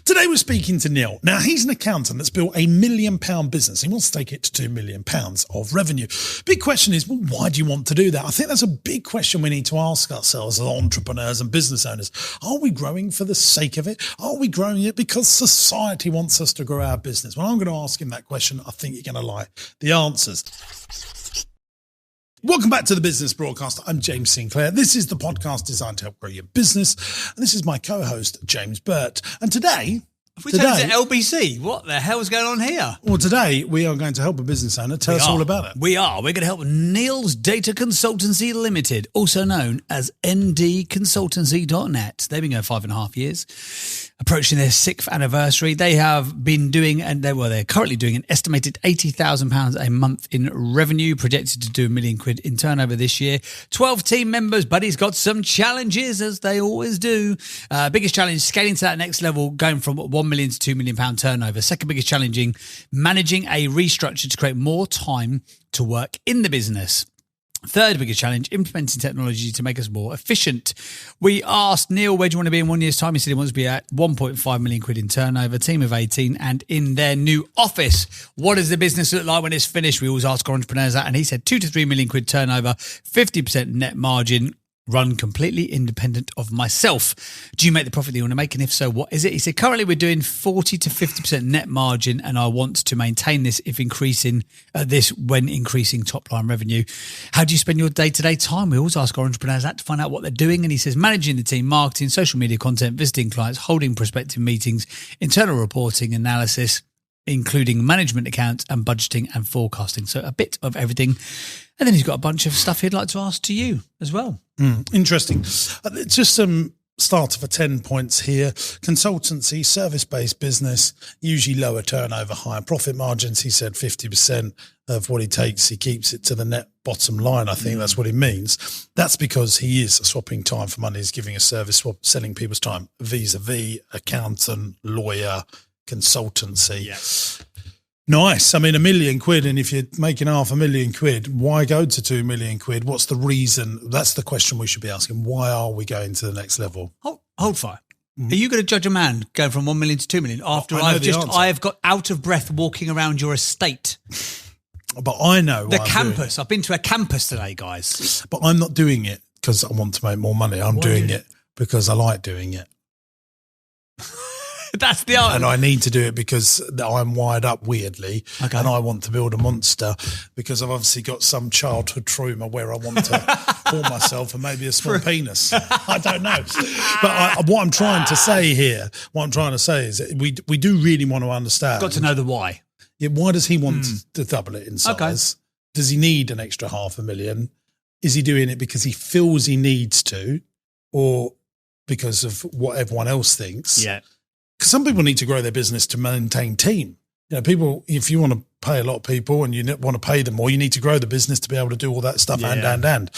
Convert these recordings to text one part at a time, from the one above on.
Today we're speaking to Neil. Now, he's an accountant that's built £1 million business. He wants to take it to £2 million of revenue. Big question is, well, why do you want to do that? I think that's a big question we need to ask ourselves as entrepreneurs and business owners. Are we growing for the sake of it? Are we growing it because society wants us to grow our business? Well, I'm going to ask him that question. I think you're going to like the answers. Welcome back to the Business Broadcast. I'm James Sinclair. This is the podcast designed to help grow your business. And this is my co-host, James Burt. And today... Have we turned to LBC? What the hell's going on here? Well, today we are going to help a business owner. Tell us all about it. We are. We're going to help Neil's Data Consultancy Limited, also known as ndconsultancy.net. They've been going 5.5 years, approaching their 6th anniversary. They have been doing, and they're currently doing an estimated £80,000 a month in revenue, projected to do £1 million in turnover this year. 12 team members, but he's got some challenges, as they always do. Biggest challenge, scaling to that next level, going from £1 million to £2 million turnover. Second biggest challenging, managing a restructure to create more time to work in the business. Third biggest challenge, implementing technology to make us more efficient. We asked Neil, where do you want to be in 1 year's time? He said he wants to be at 1.5 million quid in turnover, team of 18, and in their new office. What does the business look like when it's finished? We always ask our entrepreneurs that, and he said 2 to 3 million quid turnover, 50% net margin, run completely independent of myself. Do you make the profit that you want to make? And if so, what is it? He said, currently we're doing 40 to 50% net margin, and I want to maintain this when increasing top line revenue. How do you spend your day-to-day time? We always ask our entrepreneurs that to find out what they're doing. And he says, managing the team, marketing, social media content, visiting clients, holding prospective meetings, internal reporting, analysis, including management accounts and budgeting and forecasting. So a bit of everything. And then he's got a bunch of stuff he'd like to ask to you as well. Interesting. Just some starter for 10 points here. Consultancy, service-based business, usually lower turnover, higher profit margins. He said 50% of what he takes, he keeps it to the net bottom line. I think that's what he means. That's because he is swapping time for money. He's giving a service, selling people's time vis-a-vis accountant, lawyer, consultancy. Yes. Nice. I mean, £1 million, and if you're making £500,000, why go to £2 million? What's the reason? That's the question we should be asking. Why are we going to the next level? Hold fire. Are you going to judge a man going from 1 million to 2 million after I've got out of breath walking around your estate? But I know the campus. I've been to a campus today, guys. But I'm not doing it because I want to make more money. I'm doing it because I like doing it. That's the answer. And I need to do it because I'm wired up weirdly, and I want to build a monster because I've obviously got some childhood trauma where I want to call myself and maybe a small penis. I don't know. But what I'm trying to say is that we do really want to understand. Got to know the why. Yeah, why does he want to double it in size? Okay. Does he need an extra £500,000? Is he doing it because he feels he needs to, or because of what everyone else thinks? Yeah. Because some people need to grow their business to maintain team. You know, people, if you want to pay a lot of people and you want to pay them more, you need to grow the business to be able to do all that stuff. Yeah. And.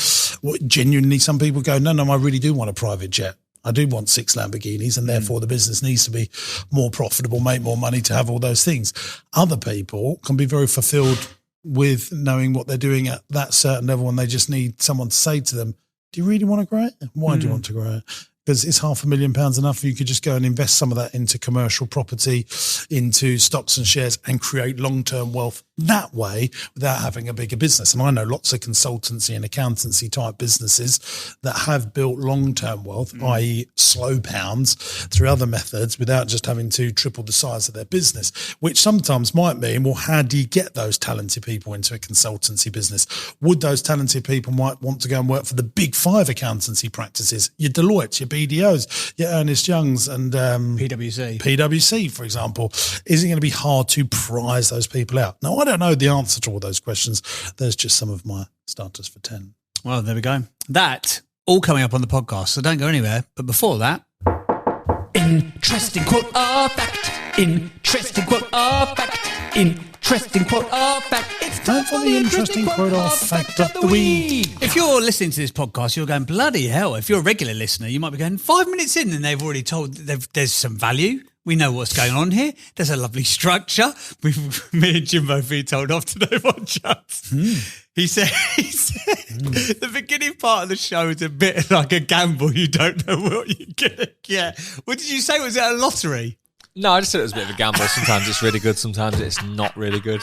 Genuinely, some people go, no, I really do want a private jet. I do want 6 Lamborghinis, and therefore the business needs to be more profitable, make more money to have all those things. Other people can be very fulfilled with knowing what they're doing at that certain level, and they just need someone to say to them, do you really want to grow it? Why do you want to grow it? Because it's £500,000 enough. You could just go and invest some of that into commercial property, into stocks and shares, and create long-term wealth that way without having a bigger business. And I know lots of consultancy and accountancy type businesses that have built long-term wealth, i.e. slow pounds through other methods without just having to triple the size of their business, which sometimes might mean, well, how do you get those talented people into a consultancy business? Would those talented people might want to go and work for the big 5 accountancy practices, your Deloitte, your BDOs, your Ernst Young's and PwC, for example? Is it going to be hard to prize those people out? Now, I don't know the answer to all those questions. There's just some of my starters for 10. Well, there we go. That all coming up on the podcast, so don't go anywhere. But before that, interesting quote or fact. Interesting quote or fact. Interesting quote or fact. It's time for the interesting quote or fact of the week. If you're listening to this podcast, you're going, bloody hell. If you're a regular listener, you might be going 5 minutes in and they've already told there's some value. We know what's going on here. There's a lovely structure. Me and Jimbo Fee told off today on chats. He said the beginning part of the show is a bit like a gamble. You don't know what you're going to get. What did you say? Was it a lottery? No, I just said it was a bit of a gamble. Sometimes it's really good, sometimes it's not really good.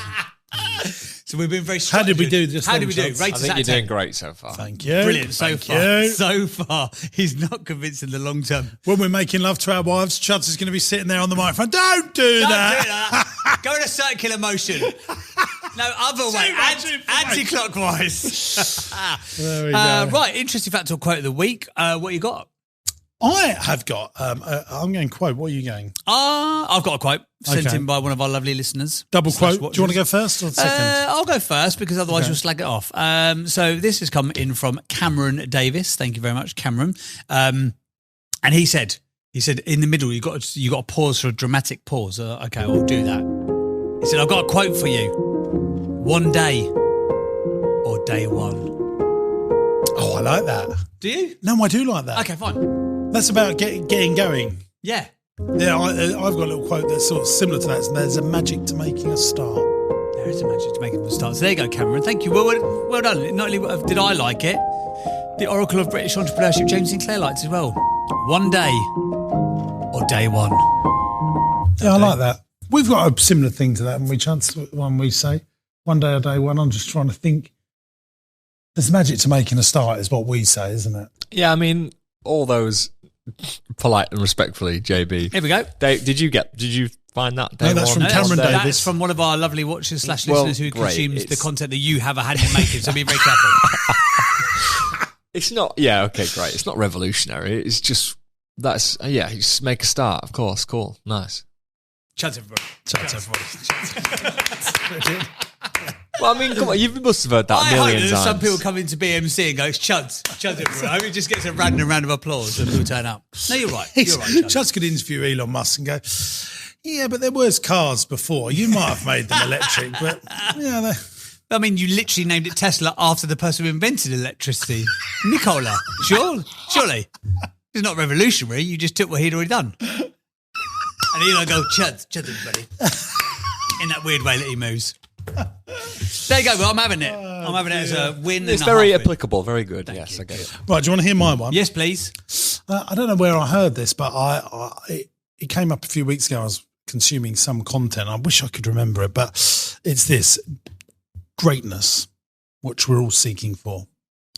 So we've been very How did we do this? How did we do? Chance? Rate I us think out you're of 10. doing great so far. Thank you. Brilliant. Thank So you. far, he's not convinced in the long term. When we're making love to our wives, Chuds is going to be sitting there on the microphone. Don't do Don't that. do that. Go in a circular motion. No, other way. much information. Anti-clockwise. There we go. Right, interesting fact or quote of the week. What you got? I have got, I'm going quote. What are you going? I've got a quote sent Okay. in by one of our lovely listeners. Double quote. Watchers. Do you want to go first or second? I'll go first because otherwise you'll slag it off. So this has come in from Cameron Davis. Thank you very much, Cameron. And he said in the middle you got to pause for a dramatic pause. Okay, we'll do that. He said, I've got a quote for you. One day or day one. Oh, I like that. Do you? No, I do like that. Okay, fine. That's about getting going. Yeah. Yeah, I've got a little quote that's sort of similar to that. There's a magic to making a start. There is a magic to make it start. So there you go, Cameron. Thank you. Well done. Not only did I like it, the Oracle of British Entrepreneurship, James Sinclair, liked it as well. One day or day one. Yeah, I like that. We've got a similar thing to that, and we chance one we say one day or day one. I'm just trying to think. There's magic to making a start, is what we say, isn't it? Yeah, I mean, all those polite and respectfully, JB. Here we go. Did you find that? No, that's from Cameron That's Davis. from one of our lovely watchers / Well, listeners who great. consumes the It's- content that you have a hand in making. So be very careful. It's not, yeah, okay, great. It's not revolutionary. It's just, you just make a start, of course. Cool. Nice. Chance everybody. Well, I mean, come on, you must have heard that I a hope million that times. some people come into BMC and go, it's Chuds everybody. I hope it just gets a random round of applause and people turn up. No, you're right. You're right, Chuds. Chuds could interview Elon Musk and go, yeah, but there was cars before. You might have made them electric, but yeah, I mean, you literally named it Tesla after the person who invented electricity, Nikola. Surely. It's not revolutionary. You just took what he'd already done. And Elon go, Chuds everybody. In that weird way that he moves. There you go. Well, I'm having it. I'm having it as a win. It's and a very half win. applicable. Very good. Yes, I get it. Right, do you want to hear my one? Yes, please. I don't know where I heard this, but it came up a few weeks ago. I was consuming some content. I wish I could remember it, but it's this greatness, which we're all seeking for.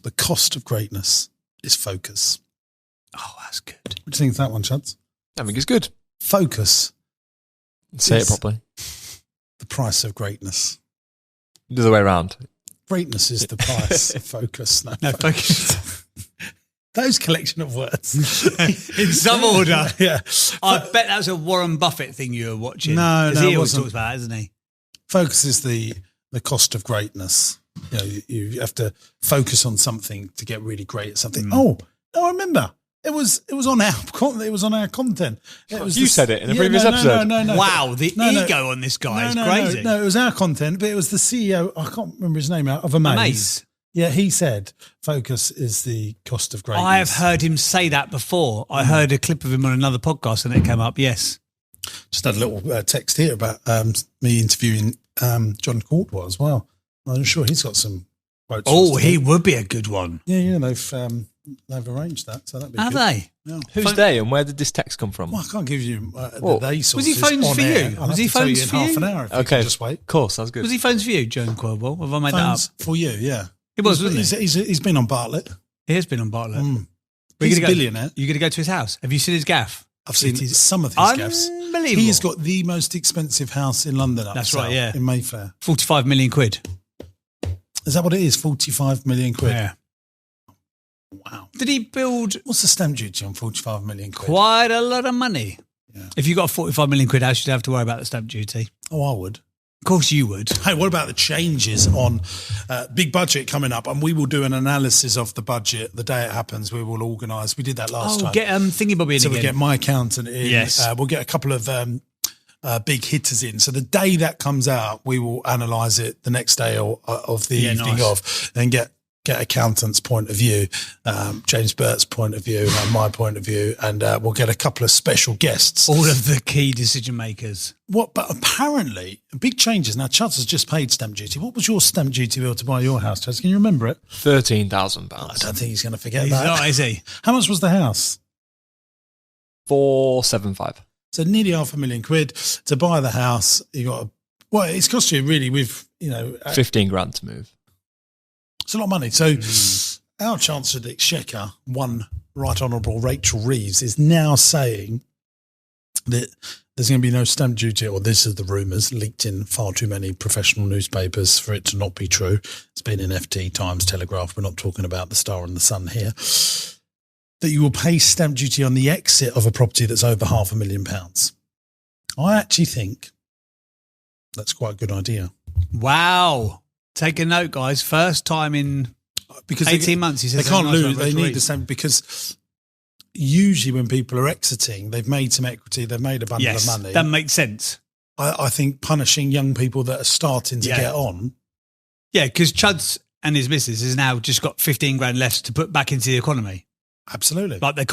The cost of greatness is focus. Oh, that's good. What do you think of that one, Chuds? I think it's good. Focus, Say Yes. it properly. the price of greatness. The other way around. Greatness is the price of focus. No, focus. Those collection of words. In some order. Yeah. I bet that was a Warren Buffett thing you were watching. No, 'Cause no, he it always wasn't. talks about that, isn't he? Focus is the cost of greatness. You know, you have to focus on something to get really great at something. Oh, no, I remember. It was on our content. It was You said it in a previous episode. No. Wow, the No, no. ego on this guy is No, crazy. No, it was our content, but it was the CEO. I can't remember his name of Amaze. Amaze. Yeah, he said focus is the cost of greatness. I have heard him say that before. I heard a clip of him on another podcast and it came up. Yes. Just had a little text here about me interviewing John Caldwell as well. I'm sure he's got some quotes. Oh, for us to he do. would be a good one. Yeah, they've arranged that, so that'd be Have good. they? Yeah. Who's they and where did this text come from? Well, I can't give you the Well, they was sources he phones on for air. you? I'll Was have he to tell phones in for half you? an hour if you Okay, can just wait. Of course, that's good. Was he phones for you, Joan Corbell? Have I made that up? Phones for you, yeah. It was, wasn't it? He's been on Bartlett. He has been on Bartlett. Mm. We're He's a gonna go- billionaire. You're going to go to his house? Have you seen his gaff? I've seen It is some of his gaffs. Unbelievable. He's got the most expensive house in London. That's up right, yeah. in Mayfair. 45 million quid. Is that what it is? 45 million quid. Yeah. Wow. Did he build What's the stamp duty on 45 million quid? quite a lot of money? Yeah. If you got a 45 million quid house, you'd have to worry about the stamp duty. Oh, I would. Of course you would. Hey, what about the changes on big budget coming up? And we will do an analysis of the budget the day it happens. We will organise. We did that last time. Get Thingy Bobby in So again. we get my accountant in. Yes. We'll get a couple of big hitters in. So the day that comes out, we will analyse it the next day of the evening nice. of, and get accountant's point of view, James Burt's point of view, and my point of view, and we'll get a couple of special guests. All of the key decision makers. But apparently, big changes. Now, Chuds has just paid stamp duty. What was your stamp duty bill to buy your house, Chuds? Can you remember it? £13,000. I don't think he's going to forget He's that. not, is he? How much was the house? 475. So nearly £500,000 to buy the house. It's cost you really with, 15 grand to move. It's a lot of money. So our Chancellor of the Exchequer, one Right Honourable Rachel Reeves, is now saying that there's going to be no stamp duty, or this is the rumours leaked in far too many professional newspapers for it to not be true. It's been in FT, Times, Telegraph. We're not talking about the Star and the Sun here. That you will pay stamp duty on the exit of a property that's over £500,000. I actually think that's quite a good idea. Wow. Take a note, guys. First time in 18 months, he says. They can't lose. They need the stamp because usually when people are exiting, they've made some equity, they've made a bundle of money. That makes sense. I think punishing young people that are starting to get on. Yeah, because Chuds and his missus has now just got 15 grand left to put back into the economy. Absolutely. Like they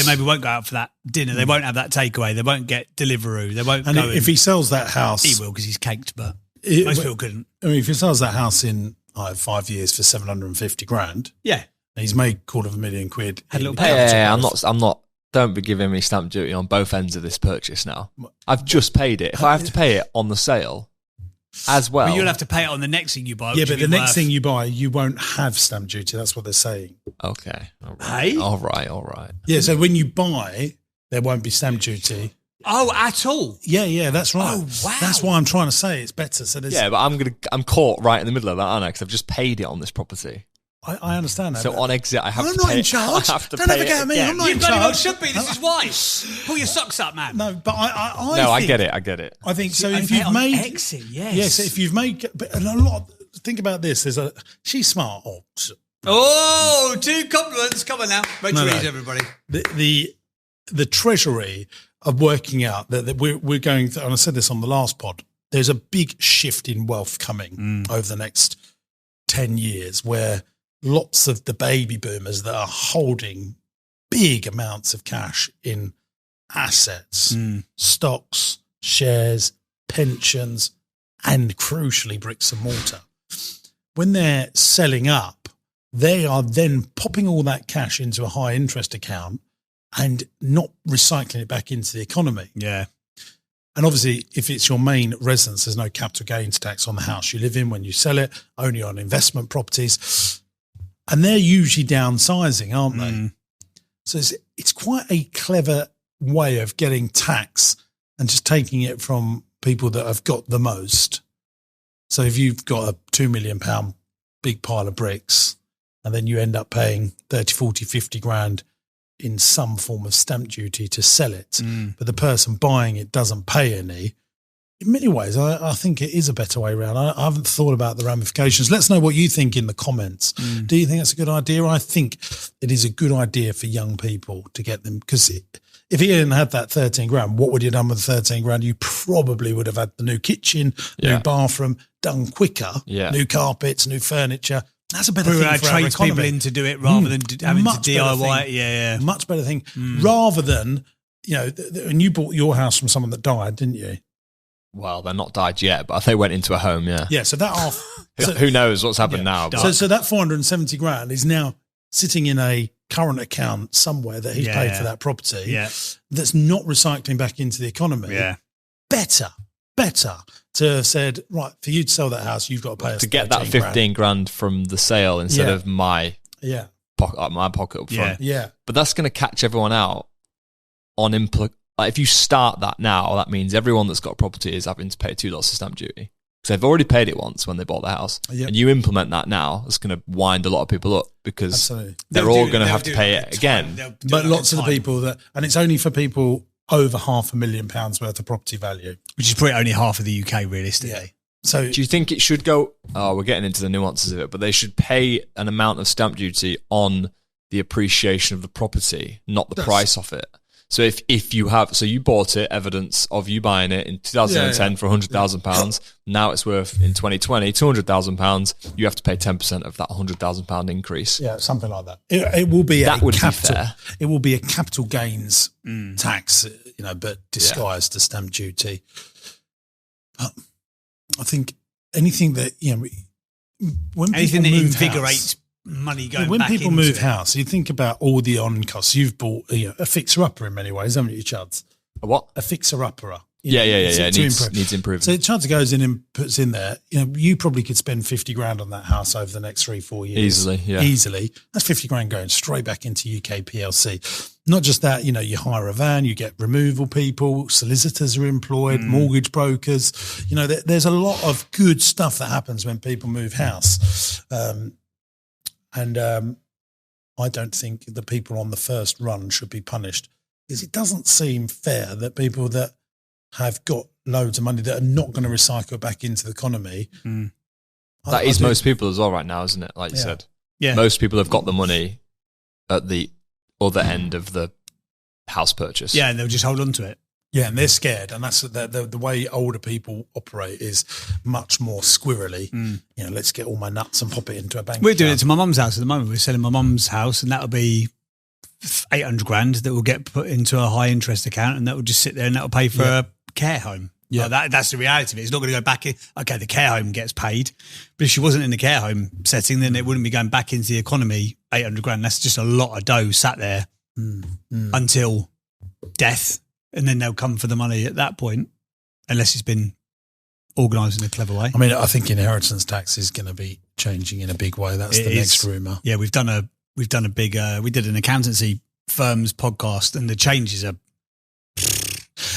maybe won't go out for that dinner. They won't have that takeaway. They won't get Deliveroo. They won't. And if he sells that house, he will because he's caked. But most people couldn't. I mean, if he sells that house in 5 years for 750 grand, and he's made £250,000. Had a little Hey, I'm not. Don't be giving me stamp duty on both ends of this purchase now. I've just paid it. If I have to pay it on the sale as well. But you'll have to pay it on the next thing you buy. Yeah, but the next thing you buy, you won't have stamp duty. That's what they're saying. Okay. All right. Hey? All right. Yeah, so when you buy, there won't be stamp duty. Oh, at all? Yeah, that's right. Oh, wow. That's why I'm trying to say it's better. So but I'm caught right in the middle of that, aren't I? Because I've just paid it on this property. I understand that. So on exit, I have I'm to not pay. in charge. I have to Don't pay ever it get at me. again. I'm not You in bloody well charge. should be. This is why. Pull your socks up, man. No, but I I think, get it. I think so. You If pay it you've on made exit, yes. yes, if you've made, but a lot. Think about this. She's smart. Oh, 2 compliments. Come on now. Rachel Reeves, everybody. The treasury are working out that we're going through, and I said this on the last pod, there's a big shift in wealth coming over the next 10 years where lots of the baby boomers that are holding big amounts of cash in assets, stocks, shares, pensions, and crucially bricks and mortar. When they're selling up, they are then popping all that cash into a high interest account and not recycling it back into the economy. Yeah. And obviously, if it's your main residence, there's no capital gains tax on the house you live in when you sell it, only on investment properties. And they're usually downsizing, aren't they? So it's quite a clever way of getting tax and just taking it from people that have got the most. So if you've got a £2 million big pile of bricks and then you end up paying 30, 40, 50 grand in some form of stamp duty to sell it, but the person buying it doesn't pay any. In many ways, I think it is a better way around. I haven't thought about the ramifications. Let's know what you think in the comments. Do you think that's a good idea? I think it is a good idea for young people to get them, because if he hadn't had that 13 grand, what would you have done with the 13 grand? You probably would have had the new kitchen, new bathroom done quicker, new carpets, new furniture. That's a better thing for our trades economy. people in to do it rather than having to DIY it. Yeah. Much better thing. Rather than, and you bought your house from someone that died, didn't you? Well, they're not died yet, but they went into a home, Yeah, so that who knows what's happened now? So that 470 grand is now sitting in a current account somewhere that he's paid for that property that's not recycling back into the economy. Yeah. Better to have said, right, for you to sell that house, you've got to pay us to get that 15 grand from the sale instead of my pocket up front. Yeah. But that's going to catch everyone out on like if you start that now, that means everyone that's got a property is having to pay 2 lots of stamp duty. So they've already paid it once when they bought the house. And you implement that now, it's going to wind a lot of people up because they're all going to have to pay it again. But lots of the people and it's only for people over £500,000 worth of property value. Which is probably only half of the UK realistically. Yeah. So do you think it should go, we're getting into the nuances of it, but they should pay an amount of stamp duty on the appreciation of the property, not the price of it? So if you have, so you bought it, evidence of you buying it in 2010 for £100,000. Now it's worth in 2020 £200,000. You have to pay 10% of that £100,000 increase. Yeah, something like that. It will be that would be fair. It will be a capital gains tax, but disguised as stamp duty. But I think anything that when anything that house, invigorates money going when back people into move it. house, you think about all the on costs. You've bought a fixer-upper in many ways, haven't you, Chuds? A what? A fixer-upper. Yeah. It needs improvement. So Chancer goes in and puts in there, you probably could spend 50 grand on that house over the next 3-4 years. Easily. That's 50 grand going straight back into UK PLC. Not just that, you hire a van, you get removal people, solicitors are employed, mortgage brokers. There's a lot of good stuff that happens when people move house. I don't think the people on the first run should be punished, because it doesn't seem fair that people that have got loads of money that are not going to recycle it back into the economy. That is most people as well right now, isn't it? Like you said. Yeah. Most people have got the money at the other end of the house purchase. Yeah, and they'll just hold on to it. Yeah, and they're scared. And that's the way older people operate is much more squirrely. Let's get all my nuts and pop it into a bank We're doing it account. to my mum's house at the moment. We're selling my mum's house, and that'll be 800 grand that will get put into a high interest account, and that will just sit there and that will pay for a care home. Yeah, that's the reality of it. It's not going to go back in. Okay, the care home gets paid, but if she wasn't in the care home setting, then it wouldn't be going back into the economy. 800 grand. That's just a lot of dough sat there until death, and then they'll come for the money at that point, unless it's been organised in a clever way. I mean, I think inheritance tax is going to be changing in a big way. That's the next rumour. Yeah, we've done a big. We did an accountancy firms podcast, and the changes are.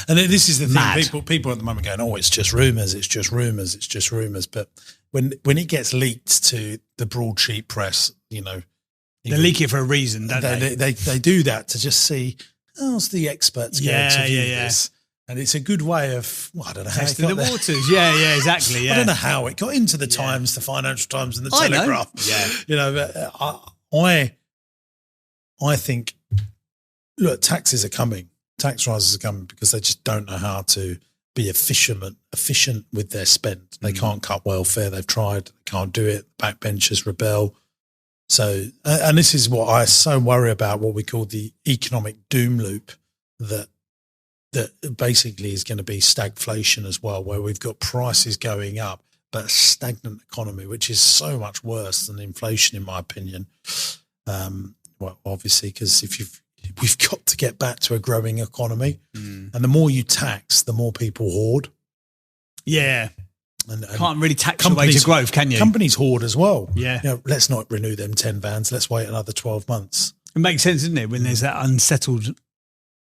And this is the thing, mad. people at the moment going, it's just rumours, it's just rumours, it's just rumours. But when it gets leaked to the broadsheet press, they leak it for a reason, don't they? They do that to just see, how's the experts going to view this? And it's a good way of, I don't know how testing it got the there. waters. Yeah, exactly. Yeah. I don't know how it got into the Times, the Financial Times and the Telegraph. Yeah. I think, look, taxes are coming. Tax rises are coming because they just don't know how to be efficient with their spend. They can't cut welfare. They've tried. They can't do it. Backbenchers rebel. So, and this is what I so worry about, what we call the economic doom loop, that basically is going to be stagflation as well, where we've got prices going up, but a stagnant economy, which is so much worse than inflation, in my opinion. Well, obviously, because we've got to get back to a growing economy, and the more you tax, the more people hoard. Yeah. And can't really tax your way to growth, can you? Companies hoard as well. Yeah. Let's not renew them 10 vans. Let's wait another 12 months. It makes sense, doesn't it, when there's that unsettled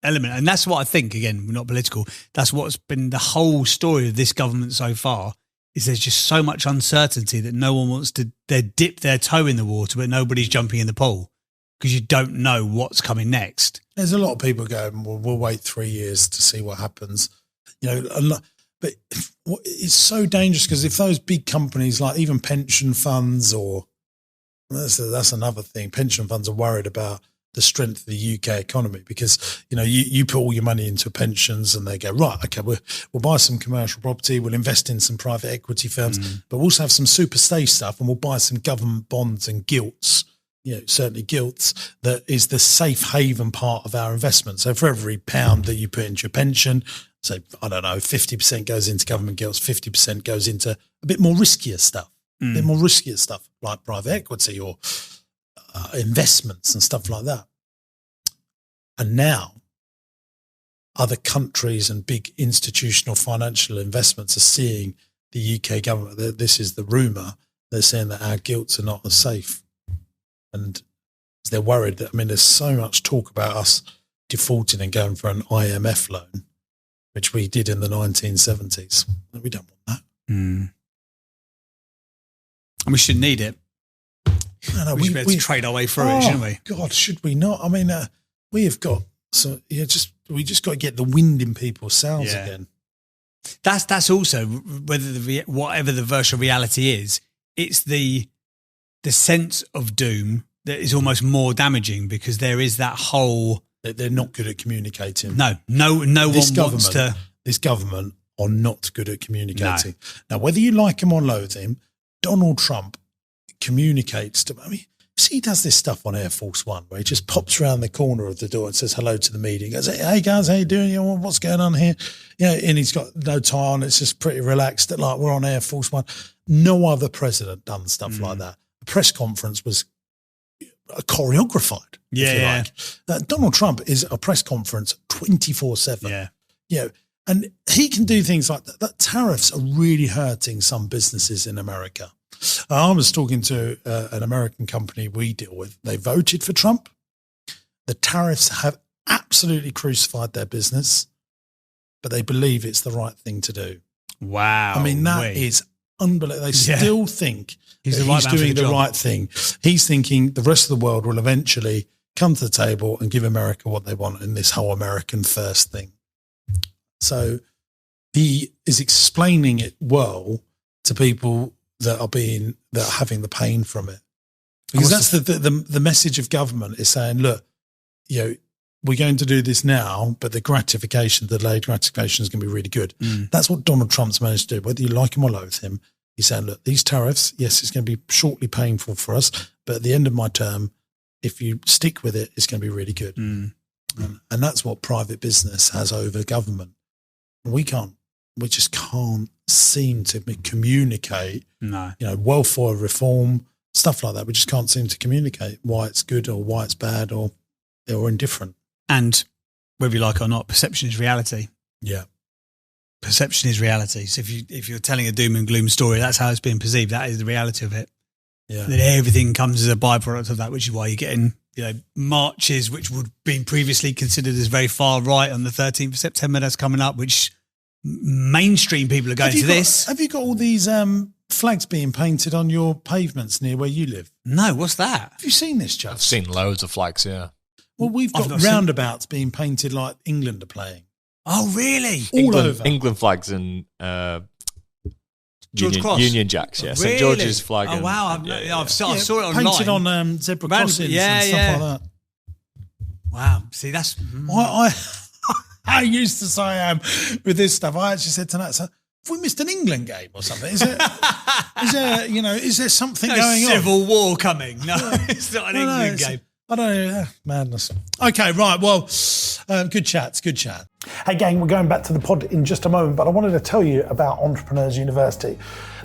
element. And that's what I think, again, we're not political, that's what's been the whole story of this government so far, is there's just so much uncertainty that no one wants to dip their toe in the water, but nobody's jumping in the pool because you don't know what's coming next. There's a lot of people going, well, we'll wait 3 years to see what happens. But it's so dangerous, because if those big companies, like even pension funds, or that's another thing, pension funds are worried about the strength of the UK economy, because, you put all your money into pensions and they go, right, okay, we'll buy some commercial property, we'll invest in some private equity firms, but we'll also have some super safe stuff, and we'll buy some government bonds and gilts, certainly gilts, that is the safe haven part of our investment. So for every pound that you put into your pension, so I don't know, 50% goes into government gilts, 50% goes into a bit more riskier stuff, like private equity or investments and stuff like that. And now other countries and big institutional financial investments are seeing the UK government, this is the rumour, they're saying that our gilts are not as safe. And they're worried that, there's so much talk about us defaulting and going for an IMF loan, which we did in the 1970s. We don't want that. And we shouldn't need it. No, we should be able to trade our way through it, shouldn't we? God, should we not? We have got we just got to get the wind in people's sails again. That's also whatever the virtual reality is. It's the sense of doom that is almost more damaging, because there is that whole. They're not good at communicating. No one wants to. This government are not good at communicating. No. Now, whether you like him or loathe him, Donald Trump communicates to. He does this stuff on Air Force One where he just pops around the corner of the door and says hello to the meeting. Goes, hey guys, how you doing? What's going on here? And he's got no tie on. It's just pretty relaxed. Like we're on Air Force One. No other president done stuff like that. The press conference was choreographed. If you like. Donald Trump is a press conference 24/7. Yeah. and he can do things like that. That tariffs are really hurting some businesses in America. I was talking to an American company we deal with. They voted for Trump. The tariffs have absolutely crucified their business, but they believe it's the right thing to do. Wow. I mean, that is unbelievable. They still think he's doing the right thing. He's thinking the rest of the world will eventually come to the table and give America what they want in this whole American first thing. So he is explaining it well to people that are having the pain from it. Because that's the message of government is saying, look, we're going to do this now, but the delayed gratification is going to be really good. That's what Donald Trump's managed to do. Whether you like him or loathe him, he's saying, look, these tariffs, yes, it's going to be shortly painful for us, but at the end of my term, if you stick with it, it's going to be really good. And that's what private business has over government. We just can't seem to communicate, welfare reform, stuff like that. We just can't seem to communicate why it's good or why it's bad or indifferent. And whether you like it or not, perception is reality. Yeah. Perception is reality. So if you're telling a doom and gloom story, that's how it's being perceived. That is the reality of it. Yeah. That everything comes as a byproduct of that, which is why you're getting, marches which would have been previously considered as very far right on the 13th of September. That's coming up, which mainstream people are going to this. Have you got all these flags being painted on your pavements near where you live? No, what's that? Have you seen this, Chuck? I've seen loads of flags, yeah. Well, we've got roundabouts being painted like England are playing. Oh, really? All over. England flags and George Cross. Union Jacks, yeah. Really? St George's flag. Oh, wow. I saw it online. Painted on zebra crossings and stuff like that. Wow. See, that's... I used to say with this stuff, I actually said tonight, so have we missed an England game or something? Is there something going on? Civil war coming. No, it's not an England game. I don't know. Madness. Okay, right. Well, good chat. Hey, gang, we're going back to the pod in just a moment, but I wanted to tell you about Entrepreneurs University.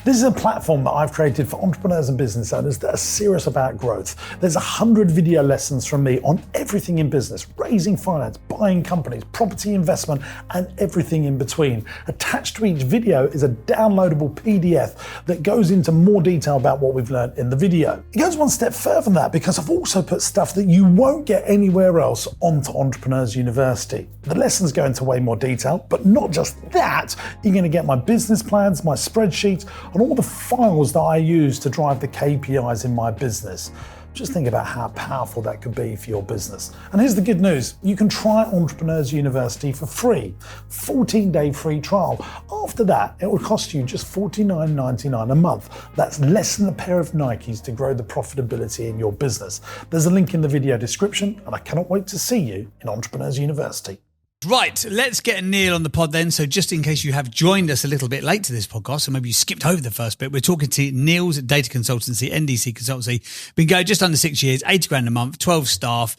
This is a platform that I've created for entrepreneurs and business owners that are serious about growth. There's 100 video lessons from me on everything in business, raising finance, buying companies, property investment, and everything in between. Attached to each video is a downloadable PDF that goes into more detail about what we've learned in the video. It goes one step further than that because I've also put stuff that you won't get anywhere else onto Entrepreneurs University. The lessons go into way more detail, but not just that. You're going to get my business plans, my spreadsheets, and all the files that I use to drive the KPIs in my business. Just think about how powerful that could be for your business. And here's the good news. You can try Entrepreneurs University for free. 14-day free trial. After that, it will cost you just $49.99 a month. That's less than a pair of Nikes to grow the profitability in your business. There's a link in the video description, and I cannot wait to see you in Entrepreneurs University. Right, let's get Neil on the pod then. So just in case you have joined us a little bit late to this podcast, so maybe you skipped over the first bit, we're talking to Neil's Data Consultancy, NDC Consultancy. Been going just under 6 years, 80 grand a month, 12 staff.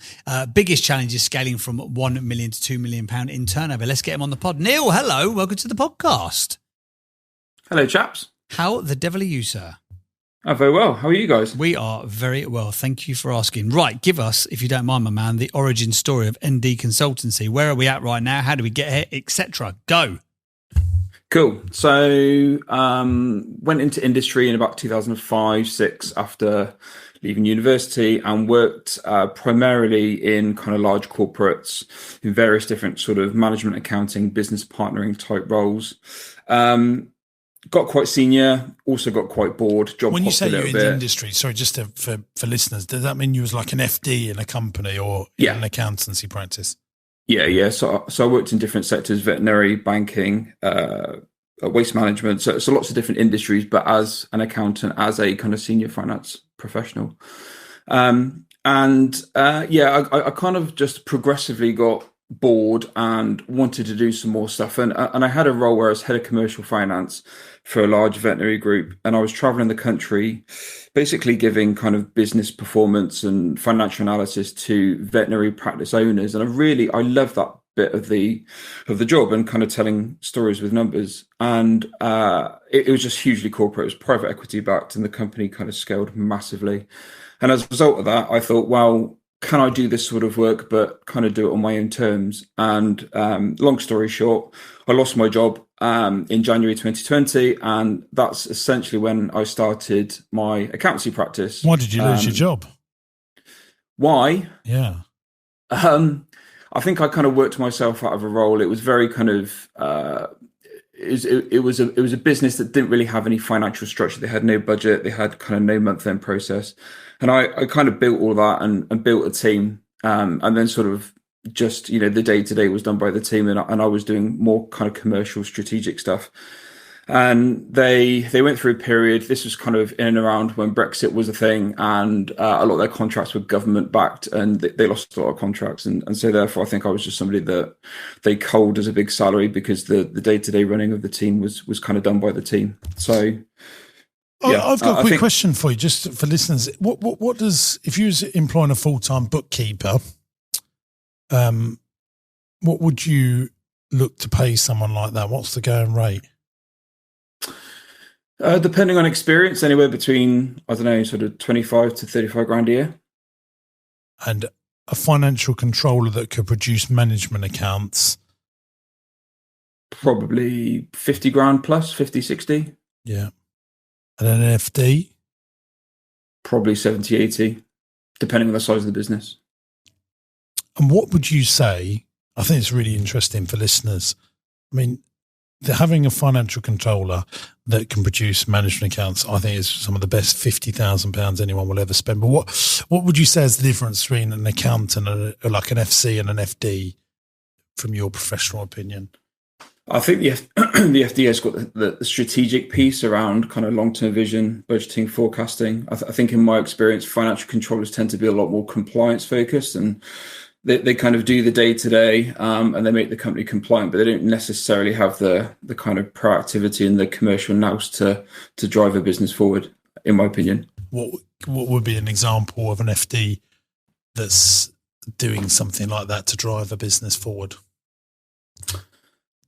Biggest challenge is scaling from 1 million to £2 million in turnover. Let's get him on the pod. Neil, hello, welcome to the podcast. Hello, chaps. How the devil are you, sir? Oh, very well. How are you guys? We are very well. Thank you for asking. Right, give us, if you don't mind, my man, the origin story of ND Consultancy. Where are we at right now? How do we get here, etc.? Go. Cool. So went into industry in about 2005-06 after leaving university and worked primarily in kind of large corporates in various different sort of management, accounting, business partnering type roles. Got quite senior, also got quite bored. Job when you say you're in the bit. industry, sorry, just for listeners, does that mean you was like an FD in a company or in an accountancy practice? Yeah. So I worked in different sectors: veterinary, banking, waste management. So lots of different industries. But as an accountant, as a kind of senior finance professional, I kind of just progressively got bored and wanted to do some more stuff. And I had a role where I was head of commercial finance for a large veterinary group, and I was traveling the country, basically giving kind of business performance and financial analysis to veterinary practice owners. And I love that bit of the job and kind of telling stories with numbers. And it was just hugely corporate. It was private equity backed, and the company kind of scaled massively. And as a result of that, I thought, well, can I do this sort of work, but kind of do it on my own terms? And long story short, I lost my job in January 2020, and that's essentially when I started my accountancy practice. Why did you lose your job? Why? Yeah. I think I kind of worked myself out of a role. It was very kind of it was a business that didn't really have any financial structure. They had no budget. They had kind of no month-end process, and I kind of built all that and built a team. And then sort of just the day-to-day was done by the team, and I was doing more kind of commercial, strategic stuff. And they went through a period. This was kind of in and around when Brexit was a thing, and a lot of their contracts were government backed, and they lost a lot of contracts. And so therefore, I think I was just somebody that they culled as a big salary, because the day-to-day running of the team was kind of done by the team. So yeah, I've got a quick question for you, just for listeners. What does, if you was employing a full-time bookkeeper, what would you look to pay someone like that? What's the going rate? Depending on experience, anywhere between, I don't know, sort of 25 to 35 grand a year. And a financial controller that could produce management accounts? Probably 50 grand plus, 50, 60. Yeah. And an FD? Probably 70, 80, depending on the size of the business. And what would you say, I think it's really interesting for listeners, I mean, having a financial controller that can produce management accounts, I think is some of the best £50,000 anyone will ever spend. But what would you say is the difference between an accountant and like an FC and an FD from your professional opinion? I think the FD has got the strategic piece around kind of long-term vision, budgeting, forecasting. I think in my experience, financial controllers tend to be a lot more compliance focused, and they kind of do the day-to-day and they make the company compliant, but they don't necessarily have the kind of proactivity and the commercial nous to drive a business forward, in my opinion. What would be an example of an FD that's doing something like that to drive a business forward?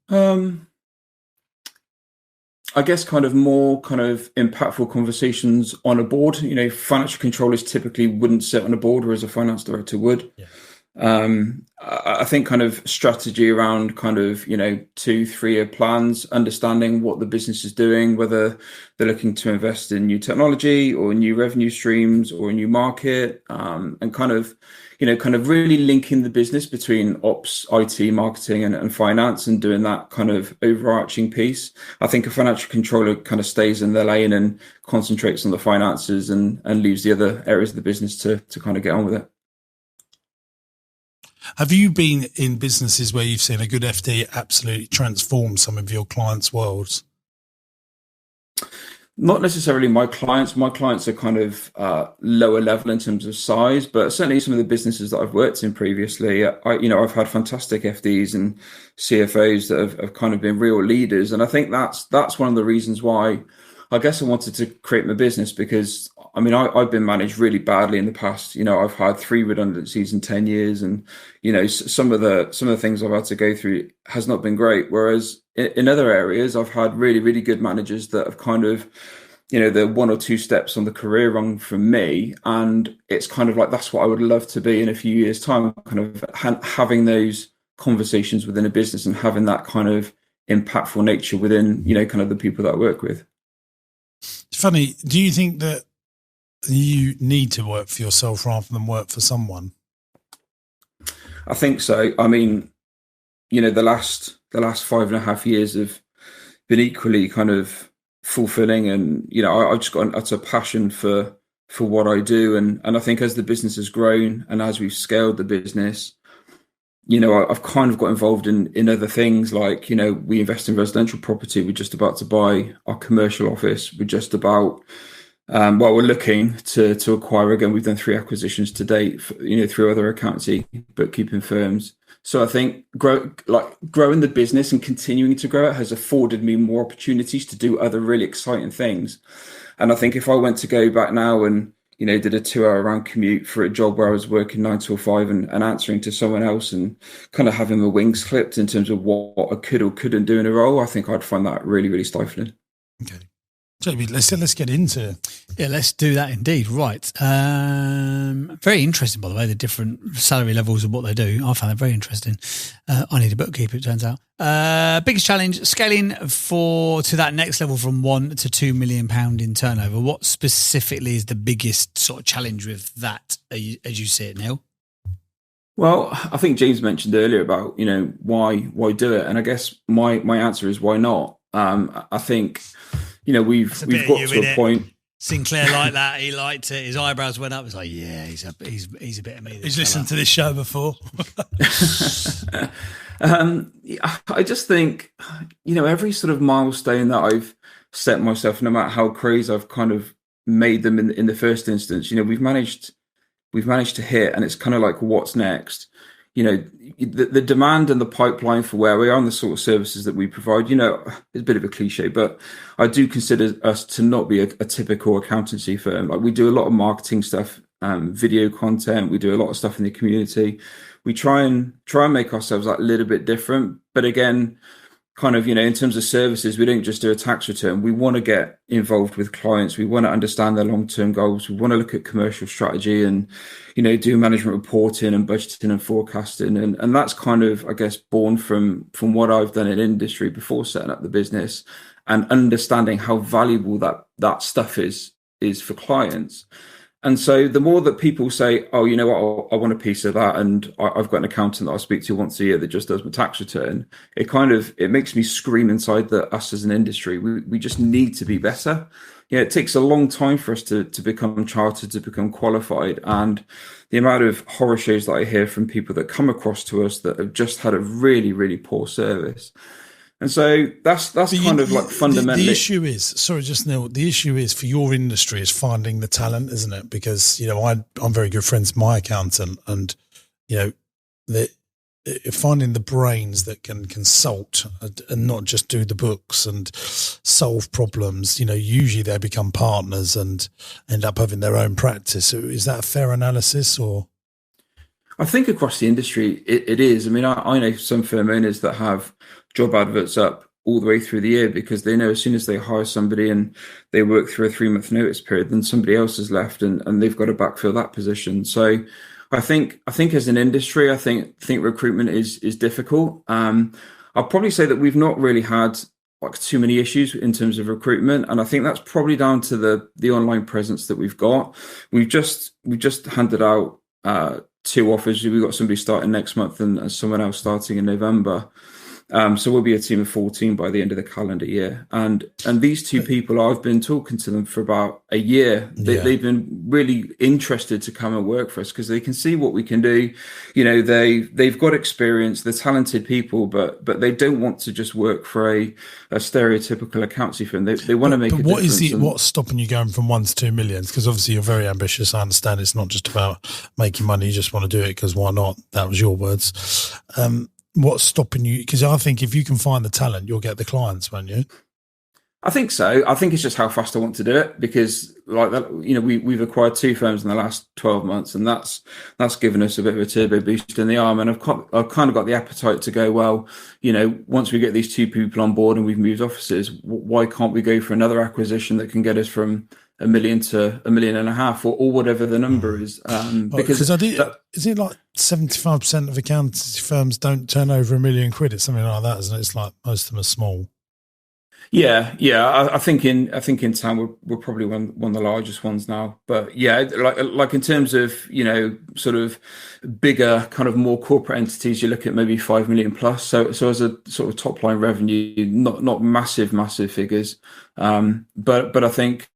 I guess kind of more kind of impactful conversations on a board. Financial controllers typically wouldn't sit on a board, whereas a finance director would. Yeah. I think kind of strategy around kind of 2-3 year plans, understanding what the business is doing, whether they're looking to invest in new technology or new revenue streams or a new market, and kind of really linking the business between ops, IT, marketing, and finance, and doing that kind of overarching piece. I think a financial controller kind of stays in their lane and concentrates on the finances and leaves the other areas of the business to kind of get on with it. Have you been in businesses where you've seen a good FD absolutely transform some of your clients' worlds? Not necessarily my clients. My clients are kind of lower level in terms of size, but certainly some of the businesses that I've worked in previously, I've had fantastic FDs and CFOs that have kind of been real leaders. And I think that's one of the reasons why I guess I wanted to create my business, because I've been managed really badly in the past. I've had 3 redundancies in 10 years, and some of the things I've had to go through has not been great. Whereas in other areas, I've had really, really good managers that have kind of, they're 1 or 2 steps on the career rung from me, and it's kind of like that's what I would love to be in a few years' time. Kind of having those conversations within a business and having that kind of impactful nature within kind of the people that I work with. It's funny. Do you think that you need to work for yourself rather than work for someone? I think so. The last 5.5 years have been equally kind of fulfilling, and I've just got an utter passion for what I do, and I think as the business has grown and as we've scaled the business, I've kind of got involved in other things, like, we invest in residential property. We're just about to buy our commercial office. We're just about, we're looking to acquire again. We've done 3 acquisitions to date, through other accountancy, bookkeeping firms. So I think growing the business and continuing to grow it has afforded me more opportunities to do other really exciting things. And I think if I went to go back now and did a 2-hour round commute for a job where I was working 9 till 5 and answering to someone else and kind of having my wings clipped in terms of what I could or couldn't do in a role, I think I'd find that really, really stifling. Okay. So let's get into it. Yeah, let's do that indeed. Right. Very interesting, by the way, the different salary levels of what they do. I found it very interesting. I need a bookkeeper, it turns out. Biggest challenge, scaling to that next level from £1 to £2 million in turnover. What specifically is the biggest sort of challenge with that, as you see it, Neil? Well, I think James mentioned earlier about, why do it? And I guess my answer is why not? I think, we've got to a point. Sinclair liked that. He liked it. His eyebrows went up. It's like, yeah, he's a bit of me. He's listened to this show before. I just think, every sort of milestone that I've set myself, no matter how crazy I've kind of made them in the first instance, we've managed to hit, and it's kind of like, what's next? The demand and the pipeline for where we are and the sort of services that we provide, it's a bit of a cliche, but I do consider us to not be a typical accountancy firm. Like, we do a lot of marketing stuff, video content. We do a lot of stuff in the community. We try and make ourselves like a little bit different. But again, kind of, in terms of services, we don't just do a tax return. We want to get involved with clients. We want to understand their long-term goals. We want to look at commercial strategy and, do management reporting and budgeting and forecasting. And that's kind of, I guess, born from what I've done in industry before setting up the business and understanding how valuable that stuff is for clients. And so the more that people say, oh, you know what, I want a piece of that, and I've got an accountant that I speak to once a year that just does my tax return, it makes me scream inside that us as an industry, we just need to be better. Yeah, it takes a long time for us to become chartered, to become qualified. And the amount of horror shows that I hear from people that come across to us that have just had a really, really poor service. And so that's kind of like fundamentally. The issue is, sorry, just Neil, the issue is for your industry is finding the talent, isn't it? Because, I'm very good friends with my accountant, and, finding the brains that can consult and not just do the books and solve problems, usually they become partners and end up having their own practice. So is that a fair analysis, or? I think across the industry, it is. I mean, I know some firm owners that have job adverts up all the way through the year because they know as soon as they hire somebody and they work through a 3-month notice period, then somebody else has left and they've got to backfill that position. So I think as an industry, I think recruitment is difficult. I'll probably say that we've not really had like too many issues in terms of recruitment, and I think that's probably down to the online presence that we've got. We've just handed out 2 offers. We've got somebody starting next month and someone else starting in November. So we'll be a team of 14 by the end of the calendar year. And these 2 people, I've been talking to them for about a year. They've been really interested to come and work for us because they can see what we can do. They've got experience, they're talented people, but they don't want to just work for a stereotypical accountancy firm. They want to make a difference. What's stopping you going from 1 to 2 million? Because obviously you're very ambitious. I understand it's not just about making money. You just want to do it because why not? That was your words. What's stopping you? Because I think if you can find the talent, you'll get the clients, won't you? I think so. I think it's just how fast I want to do it because, like that, we've acquired 2 firms in the last 12 months, and that's given us a bit of a turbo boost in the arm. And I've kind of got the appetite to go, well, once we get these 2 people on board and we've moved offices, why can't we go for another acquisition that can get us from $1 million to $1.5 million or whatever the number is? Because is it like 75% of accountancy firms don't turn over £1 million? It's something like that, isn't it? It's like most of them are small. Yeah. I think in town we're probably one of the largest ones now. But yeah, like in terms of sort of bigger kind of more corporate entities, you look at maybe 5 million plus. So as a sort of top line revenue, not massive figures. But I think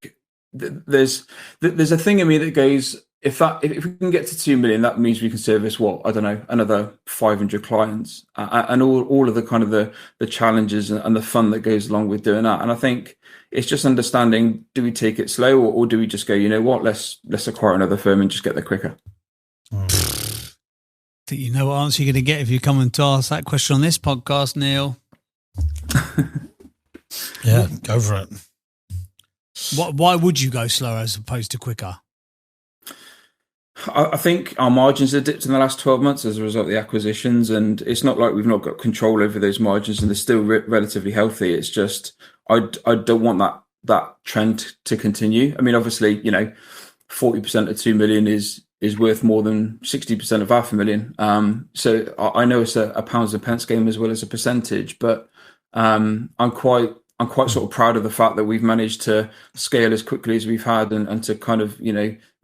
there's a thing in me that goes, if we can get to 2 million, that means we can service another 500 clients, and all of the kind of the challenges and the fun that goes along with doing that. And I think it's just understanding: do we take it slow, or do we just go, let's acquire another firm and just get there quicker? I think you know what answer you're going to get if you come and ask that question on this podcast, Neil. Yeah, go for it. Why would you go slower as opposed to quicker? I think our margins have dipped in the last 12 months as a result of the acquisitions, and it's not like we've not got control over those margins and they're still relatively healthy. It's just I don't want that trend to continue. I mean, obviously, 40% of 2 million is worth more than 60% of 500,000. So I know it's a pounds and pence game as well as a percentage, but I'm quite sort of proud of the fact that we've managed to scale as quickly as we've had and to kind of,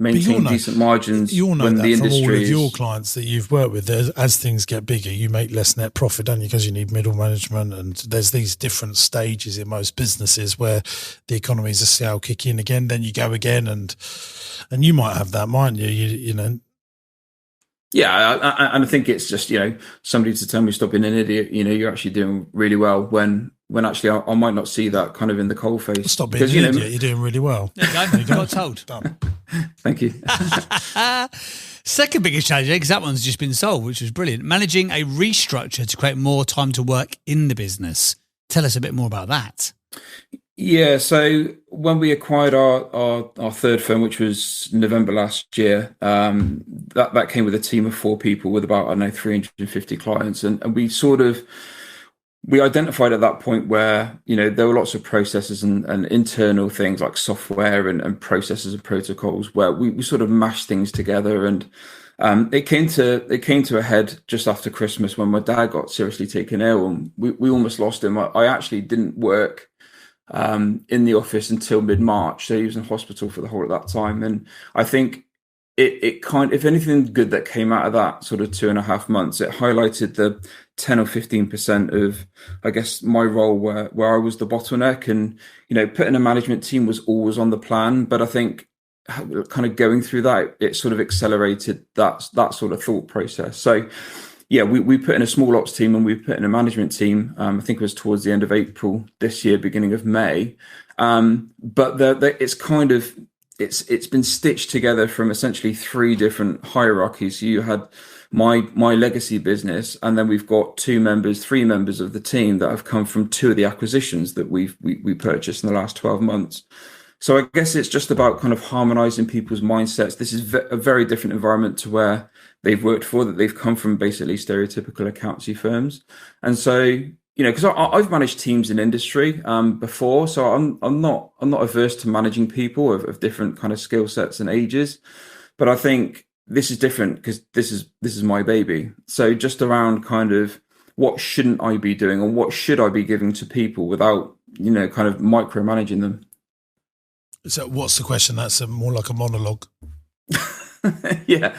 maintain decent margins. You'll know when that the from industry all of your clients that you've worked with. As things get bigger, you make less net profit, don't you? Because you need middle management, and there's these different stages in most businesses where the economies of scale kick in again. Then you go again, and you might have that, mightn't you? You know. Yeah, and I think it's just somebody to tell me stop being an idiot. You're actually doing really well when actually I might not see that kind of in the coalface. Stop being an idiot. You're doing really well. There you go. Got told. Done. Thank you. Second biggest challenge, because that one's just been solved, which was brilliant. Managing a restructure to create more time to work in the business. Tell us a bit more about that. Yeah, so when we acquired our third firm, which was November last year, that came with a team of 4 people with about 350 clients, and we identified at that point where there were lots of processes and internal things like software and processes and protocols where we sort of mashed things together, and it came to a head just after Christmas when my dad got seriously taken ill, and we almost lost him. I actually didn't work in the office until mid-March, so he was in hospital for the whole of that time. And I think it if anything good that came out of that sort of 2.5 months, it highlighted the 10 or 15% of, I guess, my role where I was the bottleneck. And putting a management team was always on the plan, but I think kind of going through that, it sort of accelerated that sort of thought process. So yeah, we put in a small ops team and we put in a management team. I think it was towards the end of April this year, beginning of May. But it's been stitched together from essentially 3 different hierarchies. So you had my legacy business, and then we've got 3 members of the team that have come from 2 of the acquisitions that we purchased in the last 12 months. So I guess it's just about kind of harmonizing people's mindsets. This is a very different environment to where they've worked for, that they've come from basically stereotypical accountancy firms. And so, because I've managed teams in industry before, so I'm not averse to managing people of different kind of skill sets and ages. But I think this is different because this is my baby. So just around kind of what shouldn't I be doing, or what should I be giving to people without, kind of micromanaging them. So what's the question? That's more like a monologue. Yeah.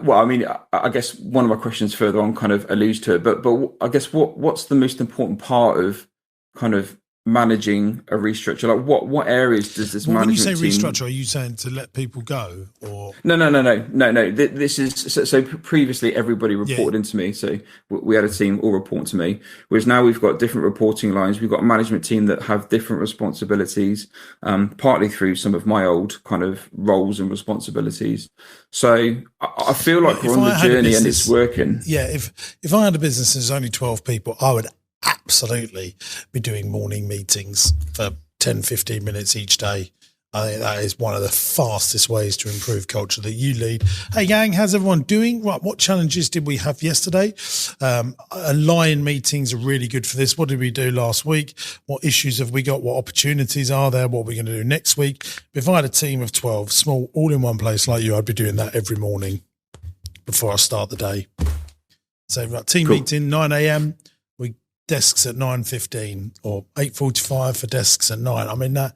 Well, I mean, I guess one of my questions further on kind of alludes to it, but I guess what's the most important part of kind of managing a restructure? Like what areas does this management team... When you say restructure, are you saying to let people go, or... No. This is so previously everybody reported into me. So we had a team all reporting to me, whereas now we've got different reporting lines. We've got a management team that have different responsibilities, partly through some of my old kind of roles and responsibilities. So I feel like we're on the journey and it's working. Yeah. If I had a business and there's only 12 people, I would absolutely be doing morning meetings for 10, 15 minutes each day. I think that is one of the fastest ways to improve culture that you lead. Hey, gang, how's everyone doing? Right, what challenges did we have yesterday? Lion meetings are really good for this. What did we do last week? What issues have we got? What opportunities are there? What are we going to do next week? If I had a team of 12, small, all in one place like you, I'd be doing that every morning before I start the day. So, right, team meeting, 9 a.m., desks at 9:15 or 8:45 for desks at 9. I mean, that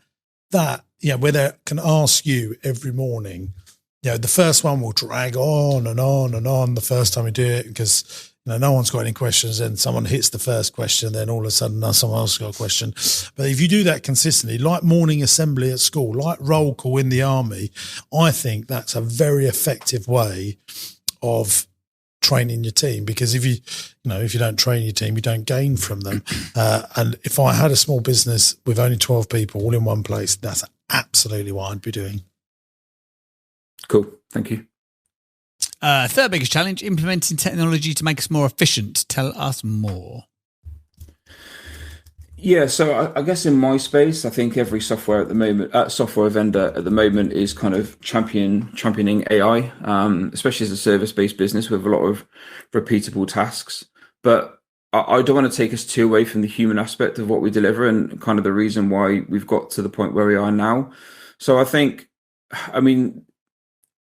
where they can ask you every morning, the first one will drag on and on and on the first time we do it because, no one's got any questions. Then someone hits the first question, then all of a sudden someone else got a question. But if you do that consistently, like morning assembly at school, like roll call in the army, I think that's a very effective way of training your team, because if you don't train your team, you don't gain from them. And if I had a small business with only 12 people all in one place, that's absolutely what I'd be doing. Cool. Thank you. Third biggest challenge, implementing technology to make us more efficient. Tell us more. Yeah, so I guess in my space, I think every software vendor at the moment is kind of championing AI, especially as a service-based business with a lot of repeatable tasks. But I don't want to take us too away from the human aspect of what we deliver and kind of the reason why we've got to the point where we are now. So I think, I mean,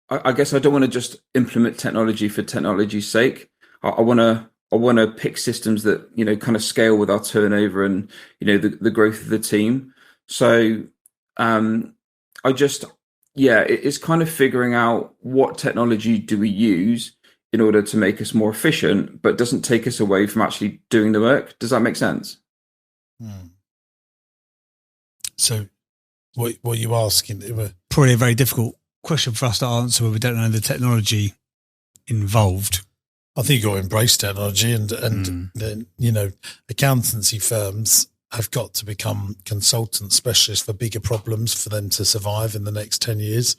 I guess I don't want to just implement technology for technology's sake. I want to pick systems that, you know, kind of scale with our turnover and, you know, the growth of the team. So it's kind of figuring out what technology do we use in order to make us more efficient, but doesn't take us away from actually doing the work. Does that make sense? So what are you asking? Probably a very difficult question for us to answer when we don't know the technology involved. I think you've got to embrace technology and then, you know, accountancy firms have got to become consultant specialists for bigger problems for them to survive in the next 10 years.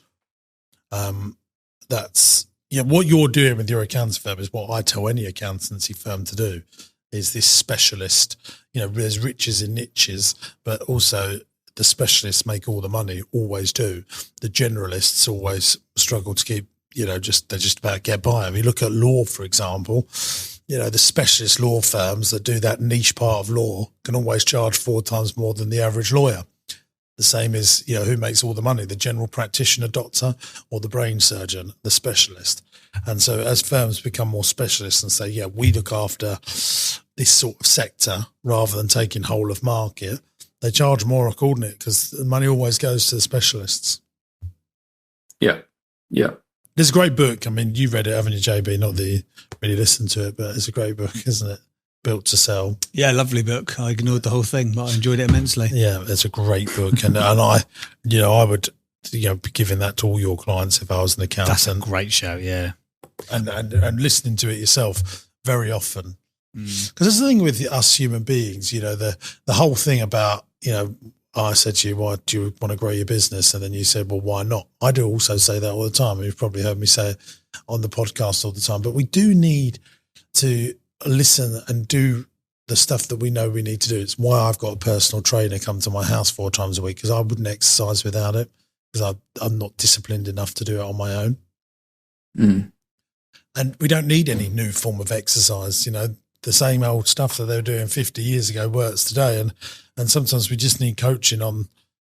That's, yeah, what you're doing with your accountancy firm is what I tell any accountancy firm to do, is this specialist, you know, there's riches in niches, but also the specialists make all the money, always do. The generalists always struggle to keep, you know, they're just about to get by. I mean, look at law, for example. You know, the specialist law firms that do that niche part of law can always charge 4 times more than the average lawyer. The same is, you know, who makes all the money, the general practitioner doctor or the brain surgeon, the specialist. And so as firms become more specialists and say, yeah, we look after this sort of sector rather than taking whole of market, they charge more accordingly because the money always goes to the specialists. Yeah. Yeah. There's a great book. I mean, you read it, haven't you, JB? Not that you really listened to it, but it's a great book, isn't it? Built to Sell. Yeah, lovely book. I ignored the whole thing, but I enjoyed it immensely. Yeah, it's a great book. And I would, you know, be giving that to all your clients if I was an accountant. That's a great show, yeah. And listening to it yourself very often. Because that's the thing with us human beings, you know, the whole thing about, you know, I said to you, why do you want to grow your business? And then you said, well, why not? I do also say that all the time. You've probably heard me say it on the podcast all the time. But we do need to listen and do the stuff that we know we need to do. It's why I've got a personal trainer come to my house 4 times a week, because I wouldn't exercise without it, because I'm not disciplined enough to do it on my own. And we don't need any new form of exercise. You know, the same old stuff that they were doing 50 years ago works today. And sometimes we just need coaching on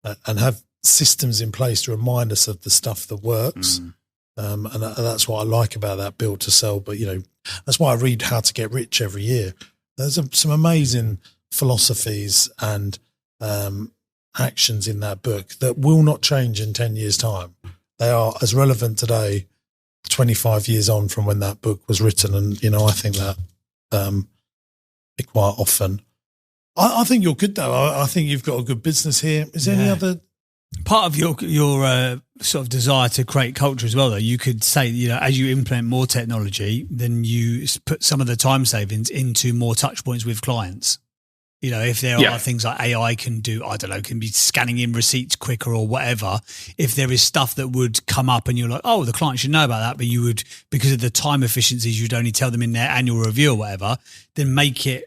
and have systems in place to remind us of the stuff that works. And that's what I like about that Build to Sell. But, you know, that's why I read How to Get Rich every year. There's some amazing philosophies and actions in that book that will not change in 10 years' time. They are as relevant today, 25 years on from when that book was written. And, you know, I think that quite often. I think you're good, though. I think you've got a good business here. Is there any other... Part of your sort of desire to create culture as well, though, you could say, you know, as you implement more technology, then you put some of the time savings into more touch points with clients. You know, if there are things like AI can do, I don't know, can be scanning in receipts quicker or whatever. If there is stuff that would come up and you're like, oh, the client should know about that, but you would, because of the time efficiencies, you'd only tell them in their annual review or whatever, then make it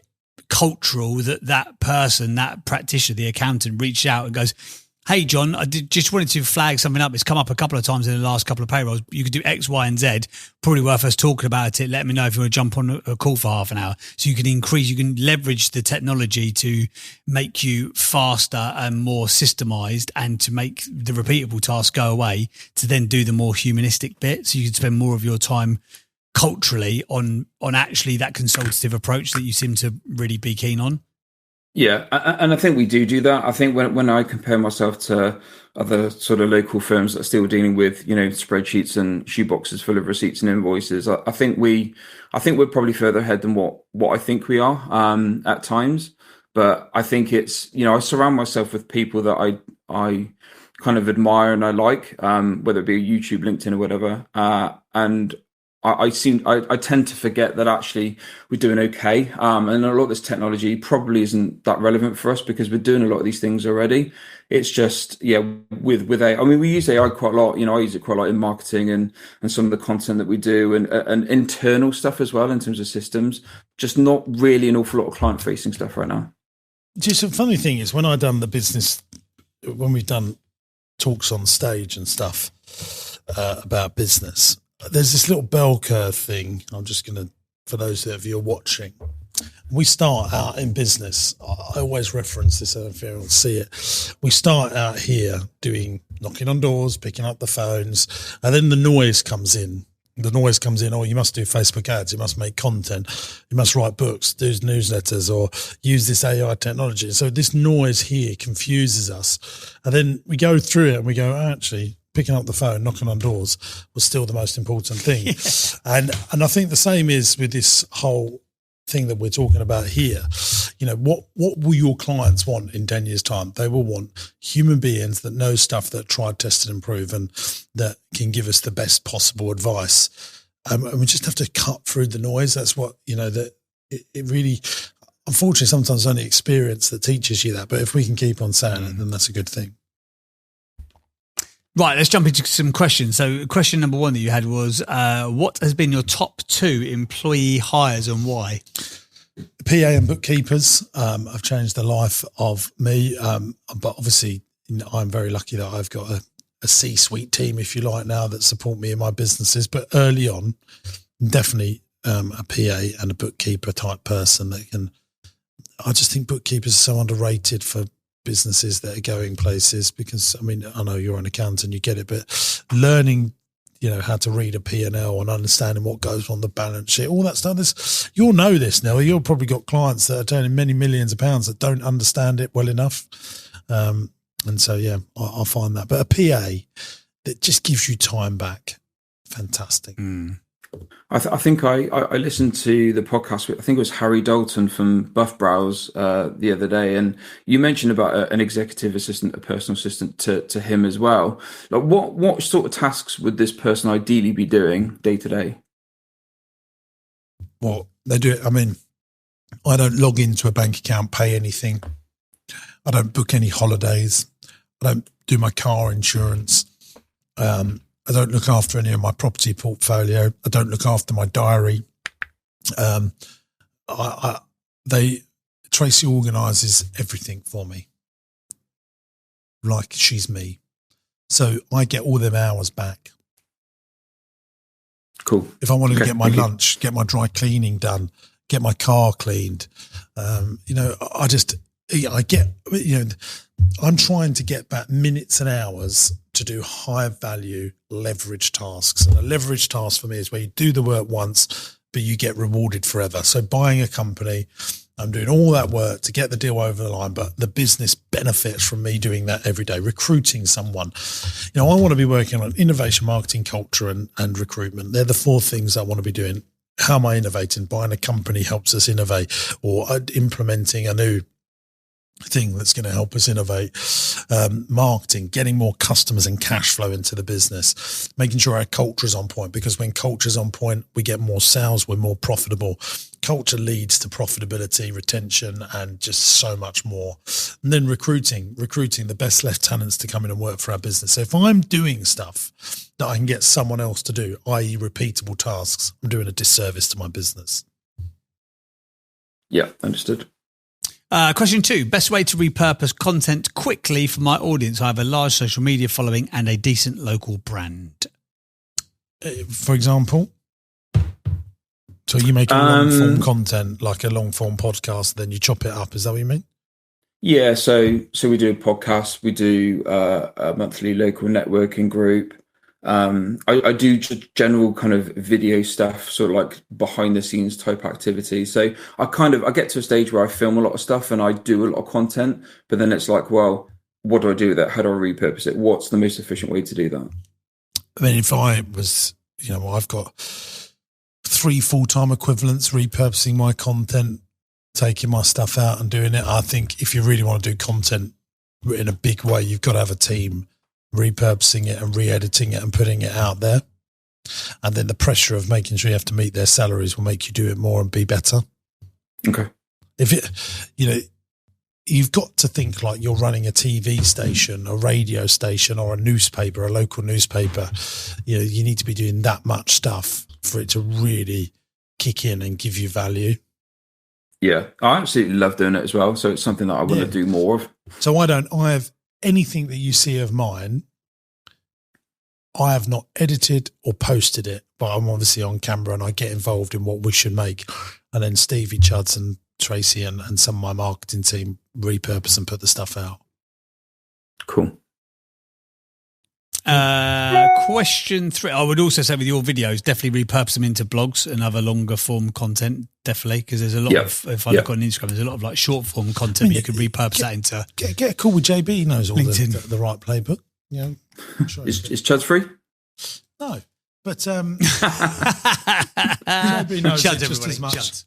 cultural that person, that practitioner, the accountant reached out and goes, hey, John, just wanted to flag something up. It's come up a couple of times in the last couple of payrolls. You could do X, Y, and Z. Probably worth us talking about it. Let me know if you want to jump on a call for half an hour. So you can leverage the technology to make you faster and more systemized, and to make the repeatable tasks go away, to then do the more humanistic bit. So you can spend more of your time culturally on actually that consultative approach that you seem to really be keen on. Yeah, and I think we do that. I think when I compare myself to other sort of local firms that are still dealing with, you know, spreadsheets and shoeboxes full of receipts and invoices, I think we're probably further ahead than what I think we are at times. But I think it's, you know, I surround myself with people that I kind of admire and I like, whether it be YouTube, LinkedIn, or whatever, and I tend to forget that actually we're doing okay. And a lot of this technology probably isn't that relevant for us because we're doing a lot of these things already. It's just, with AI, I mean, we use AI quite a lot. You know, I use it quite a lot in marketing and some of the content that we do and internal stuff as well in terms of systems, just not really an awful lot of client facing stuff right now. Just a funny thing is when when we've done talks on stage and stuff about business, there's this little bell curve thing. I'm just going to, for those of you who are watching, We start out in business. I always reference this, I don't know if everyone will see it. We start out here knocking on doors, picking up the phones, and then the noise comes in. Oh, you must do Facebook ads, you must make content, you must write books, do newsletters, or use this AI technology. So this noise here confuses us. And then we go through it and we go, actually, picking up the phone, knocking on doors was still the most important thing. Yeah. And I think the same is with this whole thing that we're talking about here. You know, what will your clients want in 10 years' time? They will want human beings that know stuff, that tried, tested, and proven, that can give us the best possible advice. And we just have to cut through the noise. That's what, you know, that it really, unfortunately, sometimes only experience that teaches you that. But if we can keep on saying it, then that's a good thing. Right, let's jump into some questions. So question number one that you had was, what has been your top 2 employee hires and why? PA and bookkeepers have changed the life of me. But obviously, I'm very lucky that I've got a C-suite team, if you like, now that support me in my businesses. But early on, definitely a PA and a bookkeeper type person that can. I just think bookkeepers are so underrated for businesses that are going places, because I mean, I know you're an accountant, you get it, but learning, you know, how to read a P&L and understanding what goes on the balance sheet, all that stuff. You'll know this, Neil. You've probably got clients that are turning many millions of pounds that don't understand it well enough. And so, yeah, I find that. But a PA that just gives you time back, fantastic. I think I listened to the podcast with, I think it was Harry Dalton from Buff Brows the other day, and you mentioned about an executive assistant, a personal assistant to him as well. Like, what sort of tasks would this person ideally be doing day to day? Well, they do it. I mean, I don't log into a bank account, pay anything. I don't book any holidays. I don't do my car insurance. I don't look after any of my property portfolio. I don't look after my diary. Tracy organises everything for me, like she's me. So I get all them hours back. Cool. If I want to get my lunch, get my dry cleaning done, get my car cleaned, you know, I get, you know, I'm trying to get back minutes and hours to do high value leverage tasks. And a leverage task for me is where you do the work once, but you get rewarded forever. So buying a company, I'm doing all that work to get the deal over the line, but the business benefits from me doing that every day. Recruiting someone, you know, I want to be working on innovation, marketing, culture, and recruitment. They're the 4 things I want to be doing. How am I innovating? Buying a company helps us innovate, or implementing a new thing that's going to help us innovate. Marketing, getting more customers and cash flow into the business, making sure our culture is on point, because when culture is on point, we get more sales, we're more profitable. Culture leads to profitability, retention, and just so much more. And then recruiting the best lieutenants to come in and work for our business. So if I'm doing stuff that I can get someone else to do, i.e. repeatable tasks, I'm doing a disservice to my business. Yeah, understood. Question 2, best way to repurpose content quickly for my audience. I have a large social media following and a decent local brand. For example, so you make a long form content, like a long form podcast, then you chop it up. Is that what you mean? Yeah. So we do a podcast, we do a monthly local networking group. I do general kind of video stuff, sort of like behind the scenes type activity. So I get to a stage where I film a lot of stuff and I do a lot of content, but then it's like, well, what do I do with that? How do I repurpose it? What's the most efficient way to do that? I mean, if I was, you know, I've got 3 full-time equivalents repurposing my content, taking my stuff out and doing it. I think if you really want to do content in a big way, you've got to have a team repurposing it and re-editing it and putting it out there. And then the pressure of making sure you have to meet their salaries will make you do it more and be better. Okay. If it, you know, you've got to think like you're running a TV station, a radio station, or a newspaper, a local newspaper. You know, you need to be doing that much stuff for it to really kick in and give you value. Yeah, I absolutely love doing it as well. So it's something that I want to do more of. So I have anything that you see of mine, I have not edited or posted it, but I'm obviously on camera and I get involved in what we should make. and then Stevie Chuds and Tracy and some of my marketing team repurpose and put the stuff out. Cool. Question 3. I would also say with your videos, definitely repurpose them into blogs and other longer form content, definitely, because there's a lot of, if I look on Instagram, there's a lot of like short form content, but you could repurpose that into. Get a call with JB, he knows all LinkedIn. the right playbook. You know, sure Is Chuds free? No, but JB knows Chuds, it just everybody, as much. Chuds.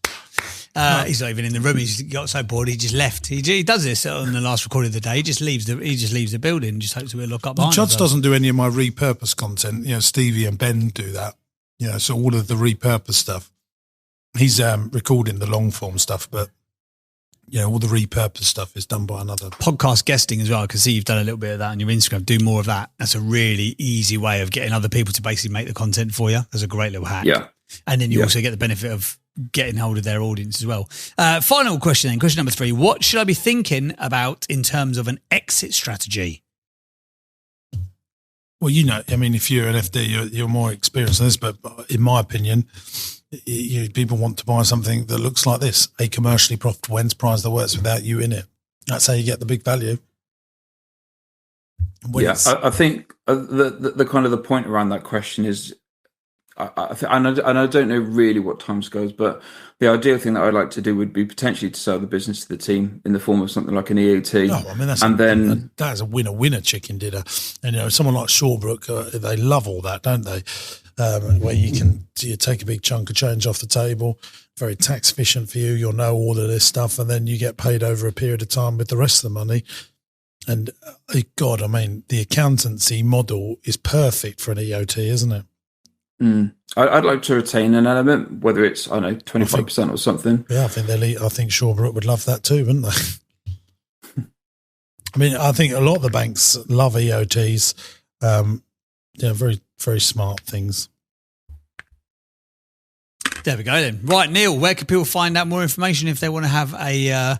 He's not even in the room. He's got so bored he just left. He does this on the last recording of the day. He just leaves the building and just hopes that we'll look up behind him. Chuds doesn't do any of my repurpose content. You know, Stevie and Ben do that. You know, so all of the repurpose stuff. He's recording the long form stuff, but you know, all the repurpose stuff is done by another. Podcast guesting as well. I can see you've done a little bit of that on your Instagram. Do more of that. That's a really easy way of getting other people to basically make the content for you. That's a great little hack. Yeah. And then you also get the benefit of getting hold of their audience as well. Final question then, question number 3. What should I be thinking about in terms of an exit strategy? Well, you know, I mean, if you're an FD, you're more experienced in this, but in my opinion, people want to buy something that looks like this, a commercially profitable enterprise that works without you in it. That's how you get the big value. I think the kind of the point around that question is, I don't know really what timescales, but the ideal thing that I'd like to do would be potentially to sell the business to the team in the form of something like an EOT. Oh, I mean, that's a winner chicken dinner. And you know, someone like Shawbrook, they love all that, don't they? Where you take a big chunk of change off the table, very tax efficient for you. You'll know all of this stuff, and then you get paid over a period of time with the rest of the money. And God, I mean, the accountancy model is perfect for an EOT, isn't it? I'd like to retain an element, whether it's 25% or something. Yeah, I think Shawbrook would love that too, wouldn't they? I mean, I think a lot of the banks love EOTs. Very, very smart things. There we go then. Right, Neil, where can people find out more information if they want to have an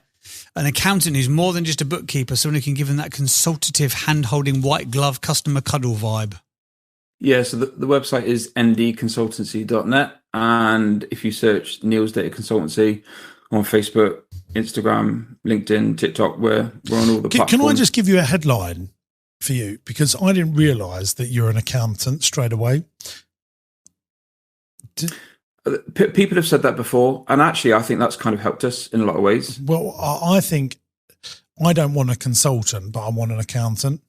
accountant who's more than just a bookkeeper, someone who can give them that consultative, hand-holding, white glove customer cuddle vibe? Yeah, so the website is ndconsultancy.net, and if you search Neil's Data Consultancy on Facebook, Instagram, LinkedIn, TikTok, we're on all the platforms. Can I just give you a headline for you? Because I didn't realise that you're an accountant straight away. People have said that before, and actually I think that's kind of helped us in a lot of ways. Well, I think I don't want a consultant, but I want an accountant.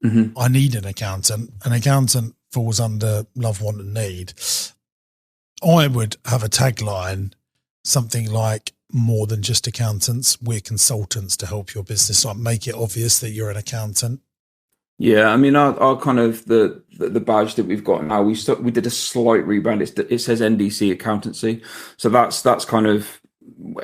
Mm-hmm. I need an accountant. An accountant falls under love, want and need. I would have a tagline, something like, more than just accountants, we're consultants to help your business. Like, make it obvious that you're an accountant. Yeah, I mean, our kind of the badge that we've got now, we did a slight rebrand. It says NDC Accountancy, so that's kind of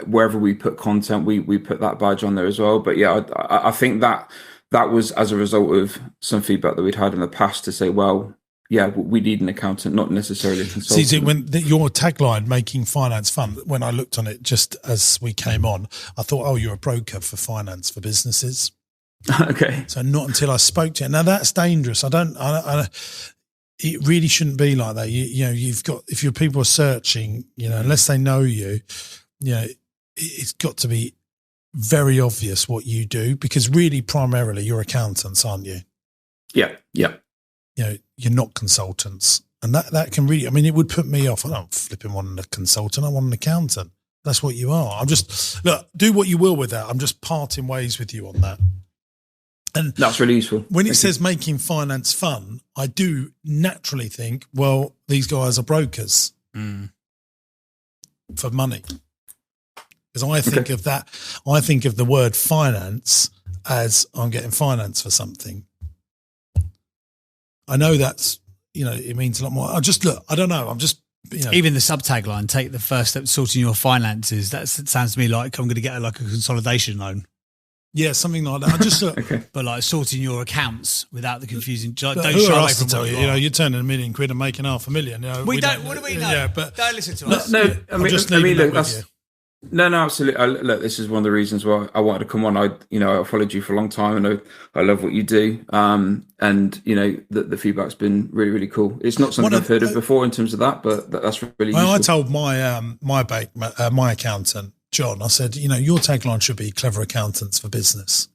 wherever we put content, we put that badge on there as well. But yeah, I think that was as a result of some feedback that we'd had in the past to say, well, yeah, we need an accountant, not necessarily a consultant. See, when your tagline, making finance fun, when I looked on it just as we came on, I thought, oh, you're a broker for finance for businesses. Okay. So not until I spoke to you. Now that's dangerous. It really shouldn't be like that. You know, you've got, if your people are searching, you know, unless they know you, you know, it's got to be very obvious what you do, because really primarily you're accountants, aren't you? Yeah. Yeah. You know, you're not consultants. And that can really, I mean, it would put me off. I don't flipping want a consultant. I want an accountant. That's what you are. Look, do what you will with that. I'm just parting ways with you on that. And that's really useful. When it says making finance fun, I do naturally think, well, these guys are brokers for money. Because I think of that, I think of the word finance as I'm getting finance for something. I know that's, you know, it means a lot more. I don't know. I'm just, you know. Even the subtagline, take the first step sorting your finances. That sounds to me like I'm going to get like a consolidation loan. Yeah, something like that. I just but like sorting your accounts without the confusing. Don't who shy are away us from to tell what you? You know, you're turning £1 million and making £500,000. You know, we don't. What do we know? Yeah, but don't listen to us. No, I mean, look, No, absolutely. Look, this is one of the reasons why I wanted to come on. I followed you for a long time, and I love what you do. And the feedback's been really, really cool. It's not something I've heard of before in terms of that, but that's really. Well, useful. I told my accountant John, I said, your tagline should be "Clever Accountants for Business."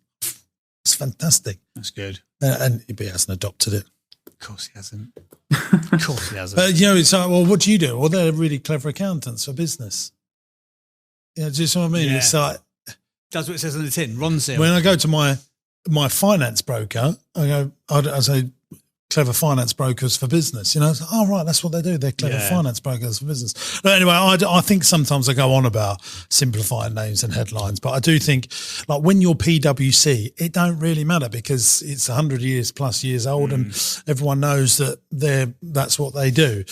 It's fantastic. That's good. And he hasn't adopted it. Of course he hasn't. Of course he hasn't. But it's like, well, what do you do? Well, they're really clever accountants for business. Do you see what I mean? Yeah. It's like, that's what it says on the tin. Ron Seal. when I go to my finance broker, I say clever finance brokers for business. I say, oh, right, that's what they do. They're clever finance brokers for business. But anyway, I think sometimes I go on about simplifying names and headlines, but I do think, like, when you're PwC, it don't really matter because it's 100 years plus years old and everyone knows that that's what they do.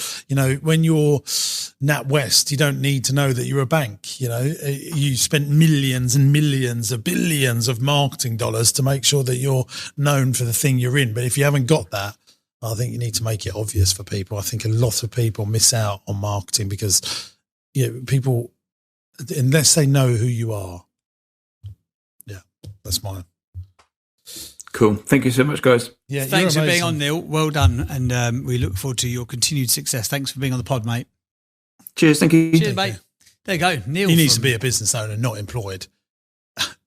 When you're NatWest, you don't need to know that you're a bank. You spent millions and millions of billions of marketing dollars to make sure that you're known for the thing you're in. But if you haven't got that, I think you need to make it obvious for people. I think a lot of people miss out on marketing because people, unless they know who you are. Yeah, that's mine. Cool. Thank you so much, guys. Yeah, thanks for being on, Neil. Well done. And we look forward to your continued success. Thanks for being on the pod, mate. Cheers. Thank you. Cheers, mate. There you go. Neil. He needs to be a business owner, not employed.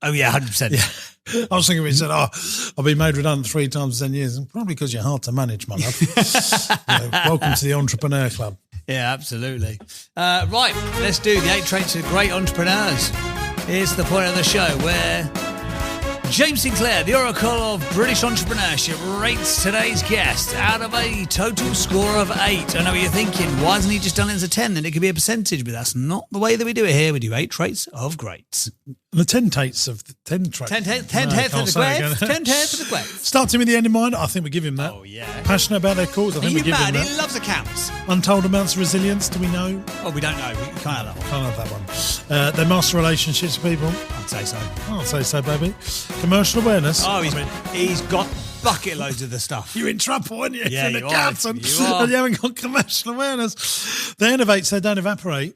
Oh, yeah, 100%. Yeah. I was thinking we said, I've been made redundant 3 times in 10 years. And probably because you're hard to manage, my love. Welcome to the Entrepreneur Club. Yeah, absolutely. Right, let's do the 8 traits of great entrepreneurs. It's the point of the show where James Sinclair, the oracle of British entrepreneurship, rates today's guest out of a total score of 8. I know what you're thinking. Why hasn't he just done it as a 10? Then it could be a percentage, but that's not the way that we do it here. We do 8 traits of greats. The 10 traits of the 10 traits. 10 traits of the greats. 10 traits of the greats. Starting with the end in mind, I think we give him that. Oh, yeah. Passionate about their cause, I think we give him that. He loves accounts. Untold amounts of resilience, do we know? Oh, we don't know. We can't have that one. Can't have that one. They master relationships with people. I'd say so. I'll say so, baby. Commercial awareness. Oh, he's got bucket loads of the stuff. You're in trouble, aren't you? Yeah, you're you an accountant are. and you haven't got commercial awareness. They innovate so they don't evaporate.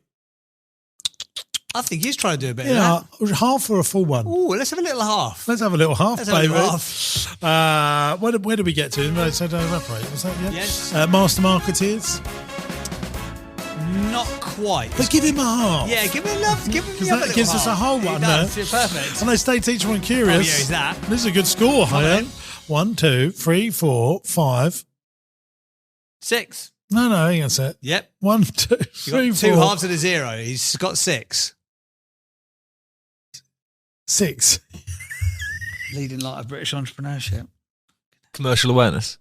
I think he's trying to do a bit of that. Half or a full one? Oh, let's have a little half. Let's have a little half, Let's baby. have a little half. Where did we get to? So don't evaporate. Was that Yes. Master marketeers? Not quite. But give him a half. Yeah, give him love. Give him Because the other that little gives us a half. whole It one does. there. It's perfect. And they stay teacher and curious. Oh, yeah, he's that. This is a good score, Come on, Ian. then. 1, 2, 3, 4, 5. 6. No, I think that's it. Yep. 1, 2, You 3, got 2 4. halves and a 0. He's got 6. 6. Leading light of British entrepreneurship. Commercial awareness.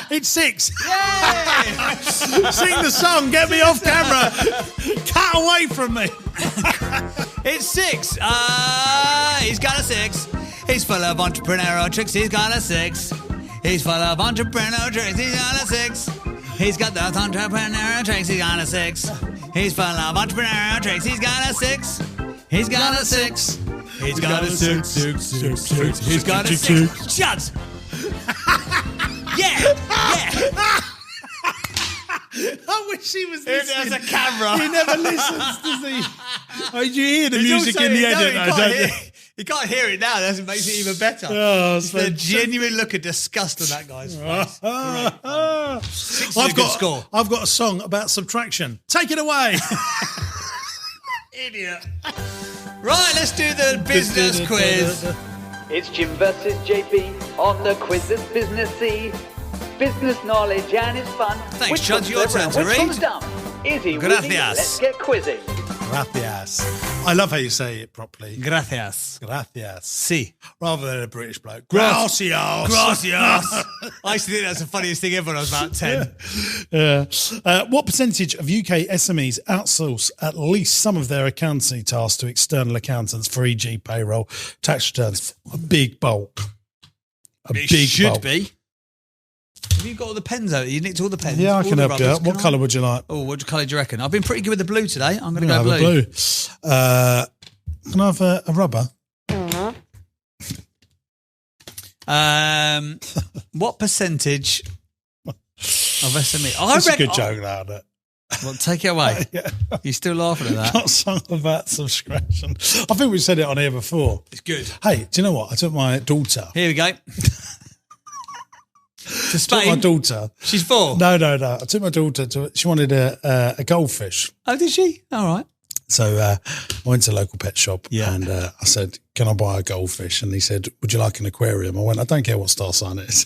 It's 6. Yay! Sing the song. Get me off camera. Cut away from me. It's 6. He's got a 6. He's full of entrepreneurial tricks. He's got a 6. He's full of entrepreneurial tricks. He's got a 6. He's got those entrepreneurial tricks. He's got a 6. He's full of entrepreneurial tricks. He's got a 6. He's got a 6. He's got a 6. He's got a 6. Shut. Yeah. I wish he was listening. There's a camera. He never listens, does he? Oh, you hear the music in the edit, though, don't you? You can't hear it now. That makes it even better. Oh, it's a genuine look of disgust on that guy's face. Great. 6 is a good score. I've got a song about subtraction. Take it away. Idiot. Right, let's do the business quiz. It's Jim versus JB on the quiz that's businessy. Business knowledge and it's fun. Thanks, Which Chud, one's your clever turn and to which read. one's dumb? Easy, Gracias. wizzy, let's get quizzing. Gracias. I love how you say it properly. Gracias. Gracias. Si. Rather than a British bloke. Gracias. Gracias. I used to think that's the funniest thing ever when I was about 10. Yeah. What percentage of UK SMEs outsource at least some of their accountancy tasks to external accountants for e.g. payroll, tax returns? A big bulk. It should be. Have you got all the pens out? You nicked all the pens? Yeah, I all can the help you rubbers. out. What colour would you like? Oh, what colour do you reckon? I've been pretty good with the blue today. I'm going to I'll go have blue. a blue. Can I have a rubber? What percentage of SME? That's a good joke, now, isn't it? Well, take it away. Yeah. You're still laughing at that. Got some about subscription. I think we said it on here before. It's good. Hey, do you know what? I took my daughter. Here we go. To Took Spain. my daughter. She's 4. No. I took my daughter to. She wanted a goldfish. Oh, did she? All right. So I went to a local pet shop and I said, "Can I buy a goldfish?" And he said, "Would you like an aquarium?" I went, "I don't care what star sign it is."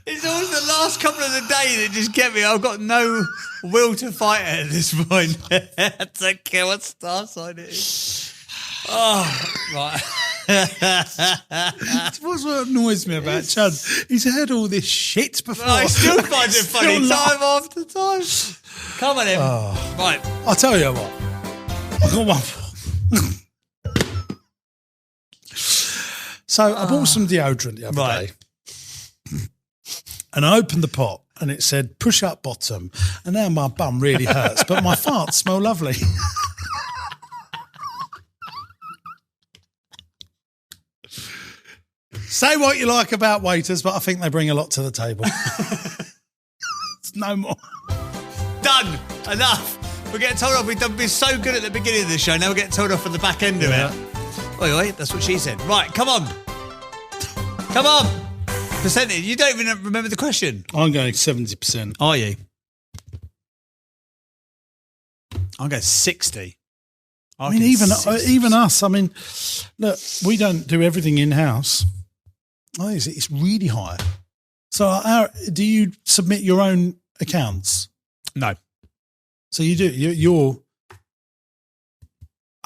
It's always the last couple of the day that just get me. I've got no will to fight it at this point. I don't care what star sign it is. Oh, right. What's what annoys me about Chad? He's heard all this shit before. I still find it funny Still laugh. time after time. Come on, Em. Right. I'll tell you what. I got one. So I bought some deodorant the other day. And I opened the pot and it said push up bottom. And now my bum really hurts, but my farts smell lovely. Say what you like about waiters, but I think they bring a lot to the table. No more. Done. Enough. We're getting told off. We've been so good at the beginning of the show. Now we're getting told off at the back end of it. Oi, that's what she said. Right, come on. Come on. Percentage. You don't even remember the question. I'm going 70%. Are you? I'm going 60. I mean, even us. I mean, look, we don't do everything in-house. Oh, it's really high. So do you submit your own accounts? No. So you do. You're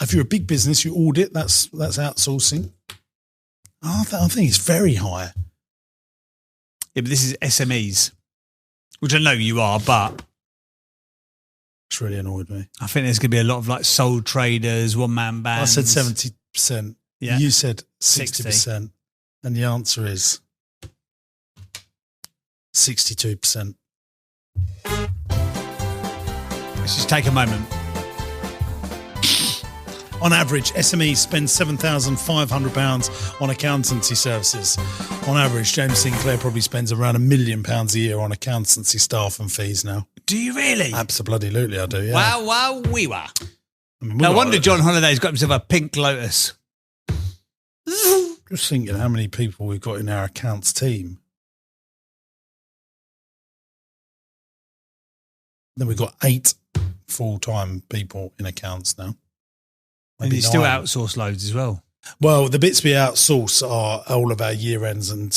if you're a big business, you audit. That's outsourcing. I think it's very high. Yeah, but this is SMEs, which I know you are, but It's really annoyed me. I think there's going to be a lot of like sole traders, one-man bands. I said 70%. Yeah. You said 60%. And the answer is 62%. Let's just take a moment. On average, SMEs spend £7,500 on accountancy services. On average, James Sinclair probably spends around £1 million a year on accountancy staff and fees now. Do you really? Absolutely, I do, yeah. Wow, we were. I mean, No wonder John Holliday's got himself a pink Lotus. Just thinking how many people we've got in our accounts team. Then we've got 8 full-time people in accounts now. And you still outsource loads as well. Well, the bits we outsource are all of our year ends and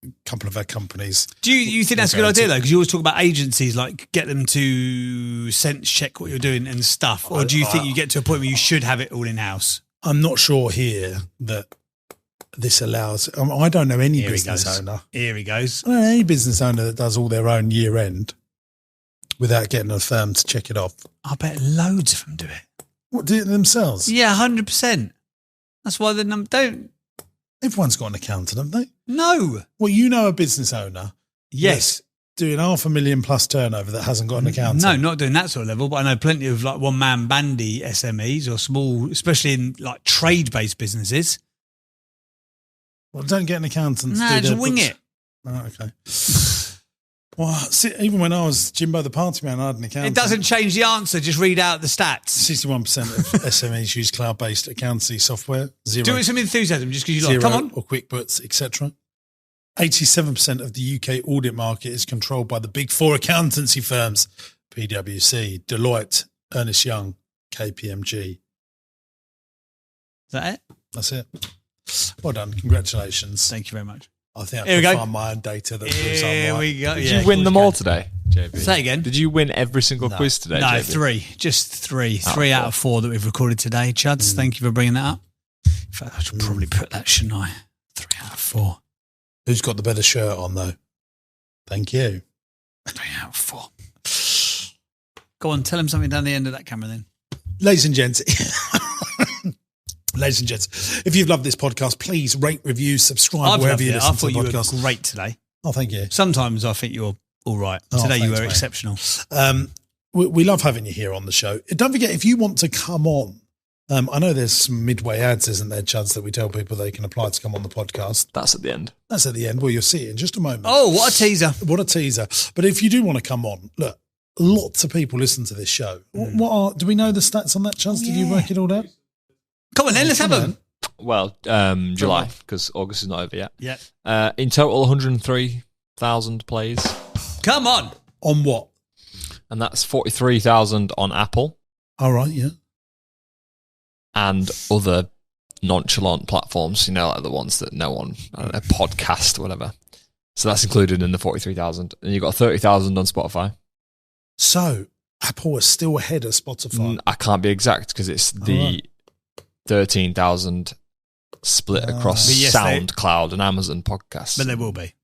a couple of our companies. Do you think that's a good idea though? Because you always talk about agencies, like get them to sense check what you're doing and stuff. Or do you think you get to a point where you should have it all in house? I'm not sure here that this allows. I don't know any business owner. Here he goes. I don't know any business owner that does all their own year end without getting a firm to check it off. I bet loads of them do it. What, do it themselves? Yeah, 100%. That's why the number don't. Everyone's got an accountant, haven't they? No. Well, you know a business owner. Yes. Doing $500,000 plus turnover that hasn't got an accountant. No, not doing that sort of level, but I know plenty of like one-man bandy SMEs or small, especially in like trade-based businesses. Well, don't get an accountant. No, just wing it. Oh, okay. Well, see, even when I was Jimbo the Partyman, I had an accountant. It doesn't change the answer. Just read out the stats. 61% of SMEs use cloud-based accountancy software. 0. Do it with some enthusiasm, just because you like. 0 Come on. or QuickBooks, etc. 87% of the UK audit market is controlled by the big 4 accountancy firms: PwC, Deloitte, Ernst Young, KPMG. Is that it? That's it. Well done. Congratulations. Thank you very much. I think Here I we can go. find my own data that proves Here I'm right. we go. Did you win them all today, JB? Say again. Did you win every single quiz today, No, JB? 3. Just 3. 3 out of 4 that we've recorded today. Chuds, thank you for bringing that up. In fact, I should probably put that, shouldn't I? 3 out of 4. Who's got the better shirt on, though? Thank you. 3 out of 4. Go on, tell him something down the end of that camera then. Ladies and gents, if you've loved this podcast, please rate, review, subscribe I've wherever loved you it. listen I to thought the you were podcast. great today. Oh, thank you. Sometimes I think you're all right. Oh, Today you thanks, were mate. exceptional. We love having you here on the show. Don't forget, if you want to come on I know there's some midway ads, isn't there, Chuds, that we tell people they can apply to come on the podcast. That's at the end. That's at the end. Well, you'll see it in just a moment. Oh, what a teaser. What a teaser. But if you do want to come on, look, lots of people listen to this show. Do we know the stats on that, Chuds? Did you work it all out? Come on then, let's have them. Well, July, because August is not over yet. Yeah. In total, 103,000 plays. Come on. On what? And that's 43,000 on Apple. All right, yeah. And other nonchalant platforms, like the ones that no one, I don't know, podcast, whatever. So that's included in the 43,000. And you've got 30,000 on Spotify. So Apple is still ahead of Spotify. I can't be exact because it's the 13,000 split across SoundCloud and Amazon podcasts. But they will be.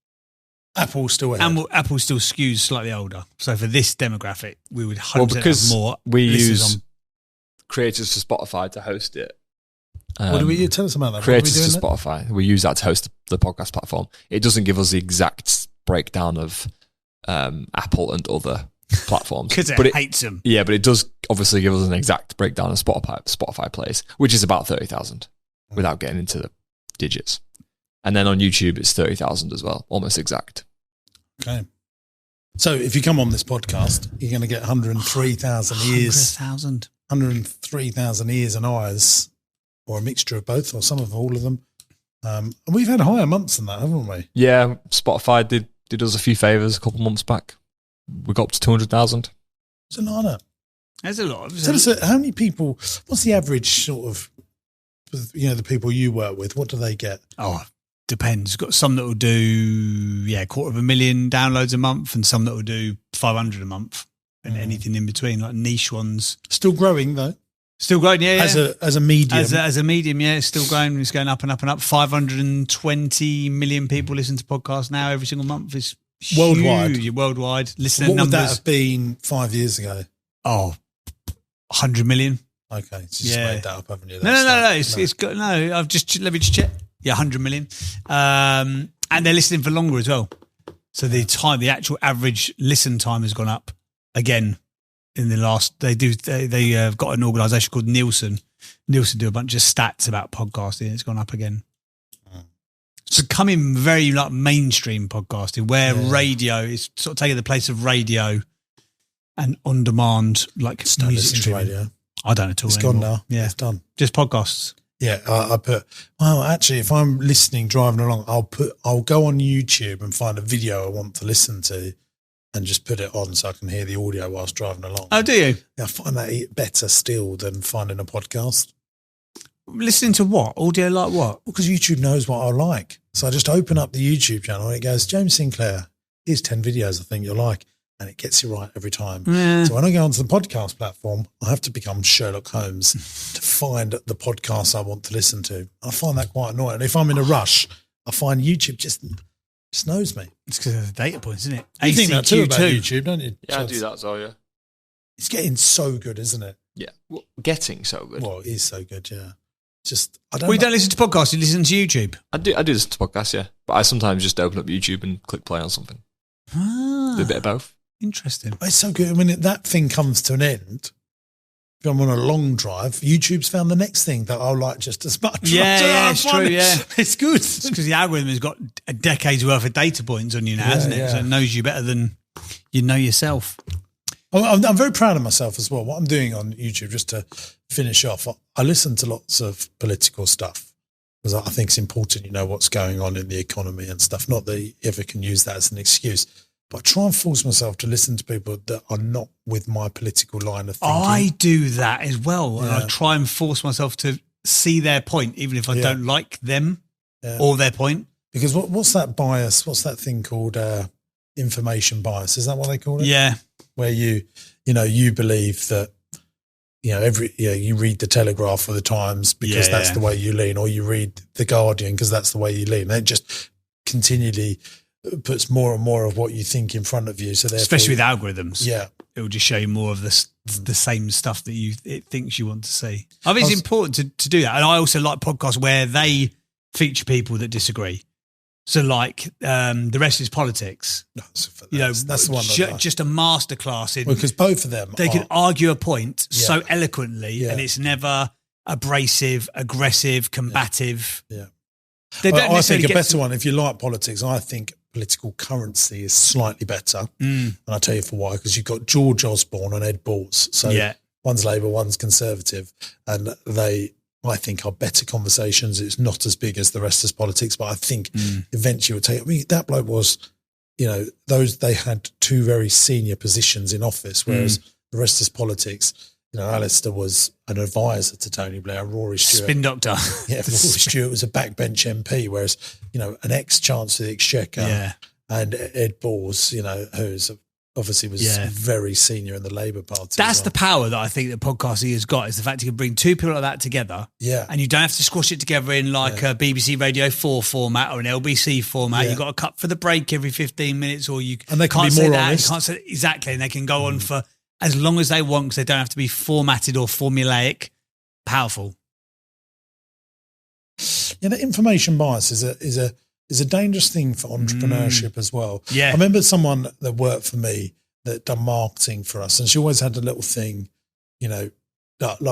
Apple's still ahead. And Apple still skews slightly older. So for this demographic, we would 100% because have more. We use creators for Spotify to host it. What do we tell us about that? Creators for Spotify. We use that to host the podcast platform. It doesn't give us the exact breakdown of Apple and other platforms because it hates them. Yeah, but it does obviously give us an exact breakdown of Spotify plays, which is about 30,000 without getting into the digits. And then on YouTube, it's 30,000 as well, almost exact. Okay. So if you come on this podcast, you're going to get 103,000 ears. 103,000 ears and eyes, or a mixture of both, or some of all of them. And we've had higher months than that, haven't we? Yeah, Spotify did us a few favours a couple months back. We got up to 200,000. It's a lot of that. There's a lot. Tell us, how many people, what's the average sort of, the people you work with, what do they get? Oh, depends. Got some that will do, 250,000 downloads a month and some that will do 500 a month and anything in between, like niche ones. Still growing though. Still growing, yeah. As a medium. As a medium, yeah, it's still growing. It's going up and up and up. 520 million people listen to podcasts now every single month. It's worldwide. Listening what numbers. Would that have been 5 years ago? Oh, 100 million. Okay, so you made that up, haven't you? No. It's got I've just let me just check. Yeah, 100 million. And they're listening for longer as well. So the actual average listen time has gone up again in the last. They've got an organisation called Nielsen. Nielsen do a bunch of stats about podcasting. It's gone up again. It's becoming very like mainstream podcasting, where radio is sort of taking the place of radio and on demand like music streaming. Radio. I don't at all. It's anymore. gone now. Yeah, it's done. Just podcasts. Yeah, I put. Well, actually, if I'm listening driving along, I'll go on YouTube and find a video I want to listen to, and just put it on so I can hear the audio whilst driving along. Oh, do you? Yeah, I find that better still than finding a podcast. Listening to what? Audio like what? Well, because YouTube knows what I like. So I just open up the YouTube channel and it goes, James Sinclair, here's 10 videos I think you'll like. And it gets it right every time. Yeah. So when I go onto the podcast platform, I have to become Sherlock Holmes to find the podcasts I want to listen to. I find that quite annoying. And if I'm in a rush, I find YouTube just knows me. It's because of the data points, isn't it? You think that too about YouTube, don't you? Yeah, I do that as well, yeah. It's getting so good, isn't it? Yeah. Well, getting so good. Well, it is so good, yeah. Just, you don't listen to podcasts, you listen to YouTube? I do listen to podcasts, yeah. But I sometimes just open up YouTube and click play on something. Do a bit of both. Interesting. It's so good. I mean, that thing comes to an end. If I'm on a long drive, YouTube's found the next thing that I'll like just as much. Yeah, it's true, yeah. It's good. It's because the algorithm has got a decade's worth of data points on you now, hasn't it? Yeah. So it knows you better than you know yourself. I'm very proud of myself as well. What I'm doing on YouTube, just to finish off, I listen to lots of political stuff because I think it's important, what's going on in the economy and stuff. Not that you ever can use that as an excuse. But I try and force myself to listen to people that are not with my political line of thinking. I do that as well. Yeah. And I try and force myself to see their point, even if I don't like them or their point. Because what's that bias? What's that thing called information bias? Is that what they call it? Yeah. Where you believe that, you read the Telegraph or the Times because that's the way you lean, or you read the Guardian because that's the way you lean. It just continually puts more and more of what you think in front of you. So especially with algorithms, it will just show you more of the same stuff that it thinks you want to see. I think it's important to do that, and I also like podcasts where they feature people that disagree. So, like the rest is politics. That's the one. Just a masterclass in because both of them can argue a point so eloquently, and it's never abrasive, aggressive, combative. Yeah. They don't I think necessarily a get better one, if you like politics, I think political currency is slightly better. And I'll tell you for why, because you've got George Osborne and Ed Balls. So one's Labour, one's Conservative, and they, I think, are better conversations. It's not as big as the rest of politics, but I think eventually will take. I mean, that bloke was, they had two very senior positions in office, whereas the rest is politics. Alistair was an advisor to Tony Blair. Rory Stewart, spin doctor. Yeah, Rory Stewart was a backbench MP, whereas an ex-Chancellor of the Exchequer and Ed Balls, who's obviously was very senior in the Labour Party. That's the power that I think that podcasting has got, is the fact you can bring two people like that together. Yeah. And you don't have to squash it together in like a BBC Radio 4 format or an LBC format. You've got to cut for the break every 15 minutes, or you and they can can't be more say that. honest. You can't say exactly, and they can go on for as long as they want, because they don't have to be formatted or formulaic. Powerful. Yeah, the information bias is a dangerous thing for entrepreneurship as well. Yeah. I remember someone that worked for me that done marketing for us, and she always had a little thing, like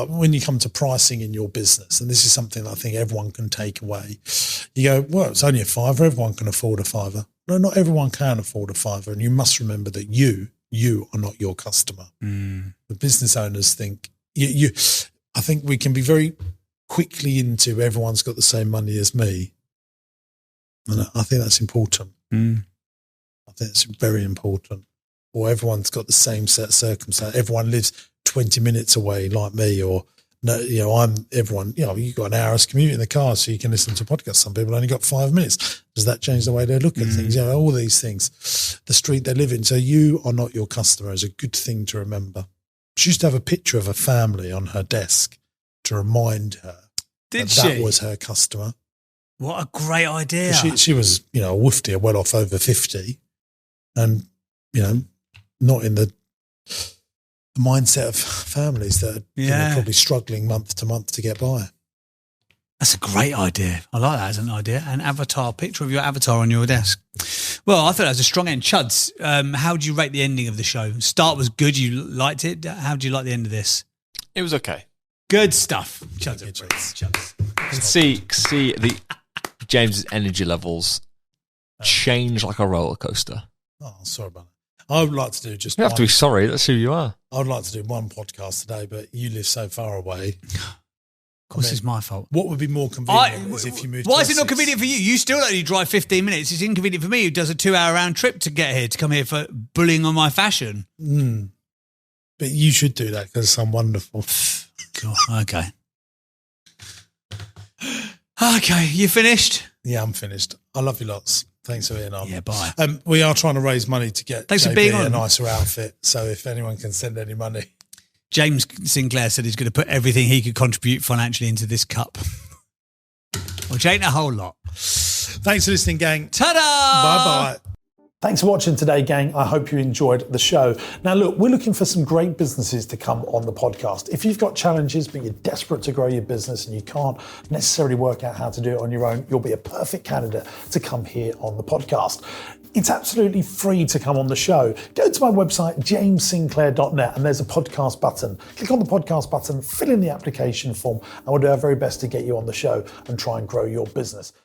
when you come to pricing in your business, and this is something that I think everyone can take away. You go, well, it's only a £5, everyone can afford a £5. No, not everyone can afford a £5, and you must remember that you are not your customer. The business owners think I think we can be very quickly into everyone's got the same money as me. And I think that's important. I think it's very important. Or everyone's got the same set of circumstances. Everyone lives 20 minutes away like me, or you've got an hour's commute in the car so you can listen to podcasts. Some people only got 5 minutes. Does that change the way they look at things? All these things, the street they live in. So you are not your customer is a good thing to remember. She used to have a picture of a family on her desk to remind her that was her customer. What a great idea. She was, a woofty, well off over 50, and, not in the mindset of families that are probably struggling month to month to get by. That's a great idea. I like that as an idea. An avatar, picture of your avatar on your desk. Well, I thought that was a strong end. Chuds, how do you rate the ending of the show? Start was good. You liked it. How do you like the end of this? It was okay. Good stuff. Chuds. You can see the James's energy levels change like a roller coaster. Oh, sorry about that. I would like to do just You have to be sorry. That's who you are. I would like to do one podcast today, but you live so far away. Of course, it's my fault. What would be more convenient is if you moved. Why is it not convenient for you? You still only drive 15 minutes. It's inconvenient for me, who does a 2-hour round trip to get here, to come here for bullying on my fashion. But you should do that because I'm wonderful. Cool. Okay. Okay, you finished? Yeah, I'm finished. I love you lots. Thanks for being on. Yeah, bye. We are trying to raise money to get Thanks for JB being on. a nicer outfit. So if anyone can send any money. James Sinclair said he's going to put everything he could contribute financially into this cup. Which ain't a whole lot. Thanks for listening, gang. Ta-da! Bye-bye. Thanks for watching today, gang. I hope you enjoyed the show. Now, look, we're looking for some great businesses to come on the podcast. If you've got challenges, but you're desperate to grow your business and you can't necessarily work out how to do it on your own, you'll be a perfect candidate to come here on the podcast. It's absolutely free to come on the show. Go to my website, jamessinclair.net, and there's a podcast button. Click on the podcast button, fill in the application form, and we'll do our very best to get you on the show and try and grow your business.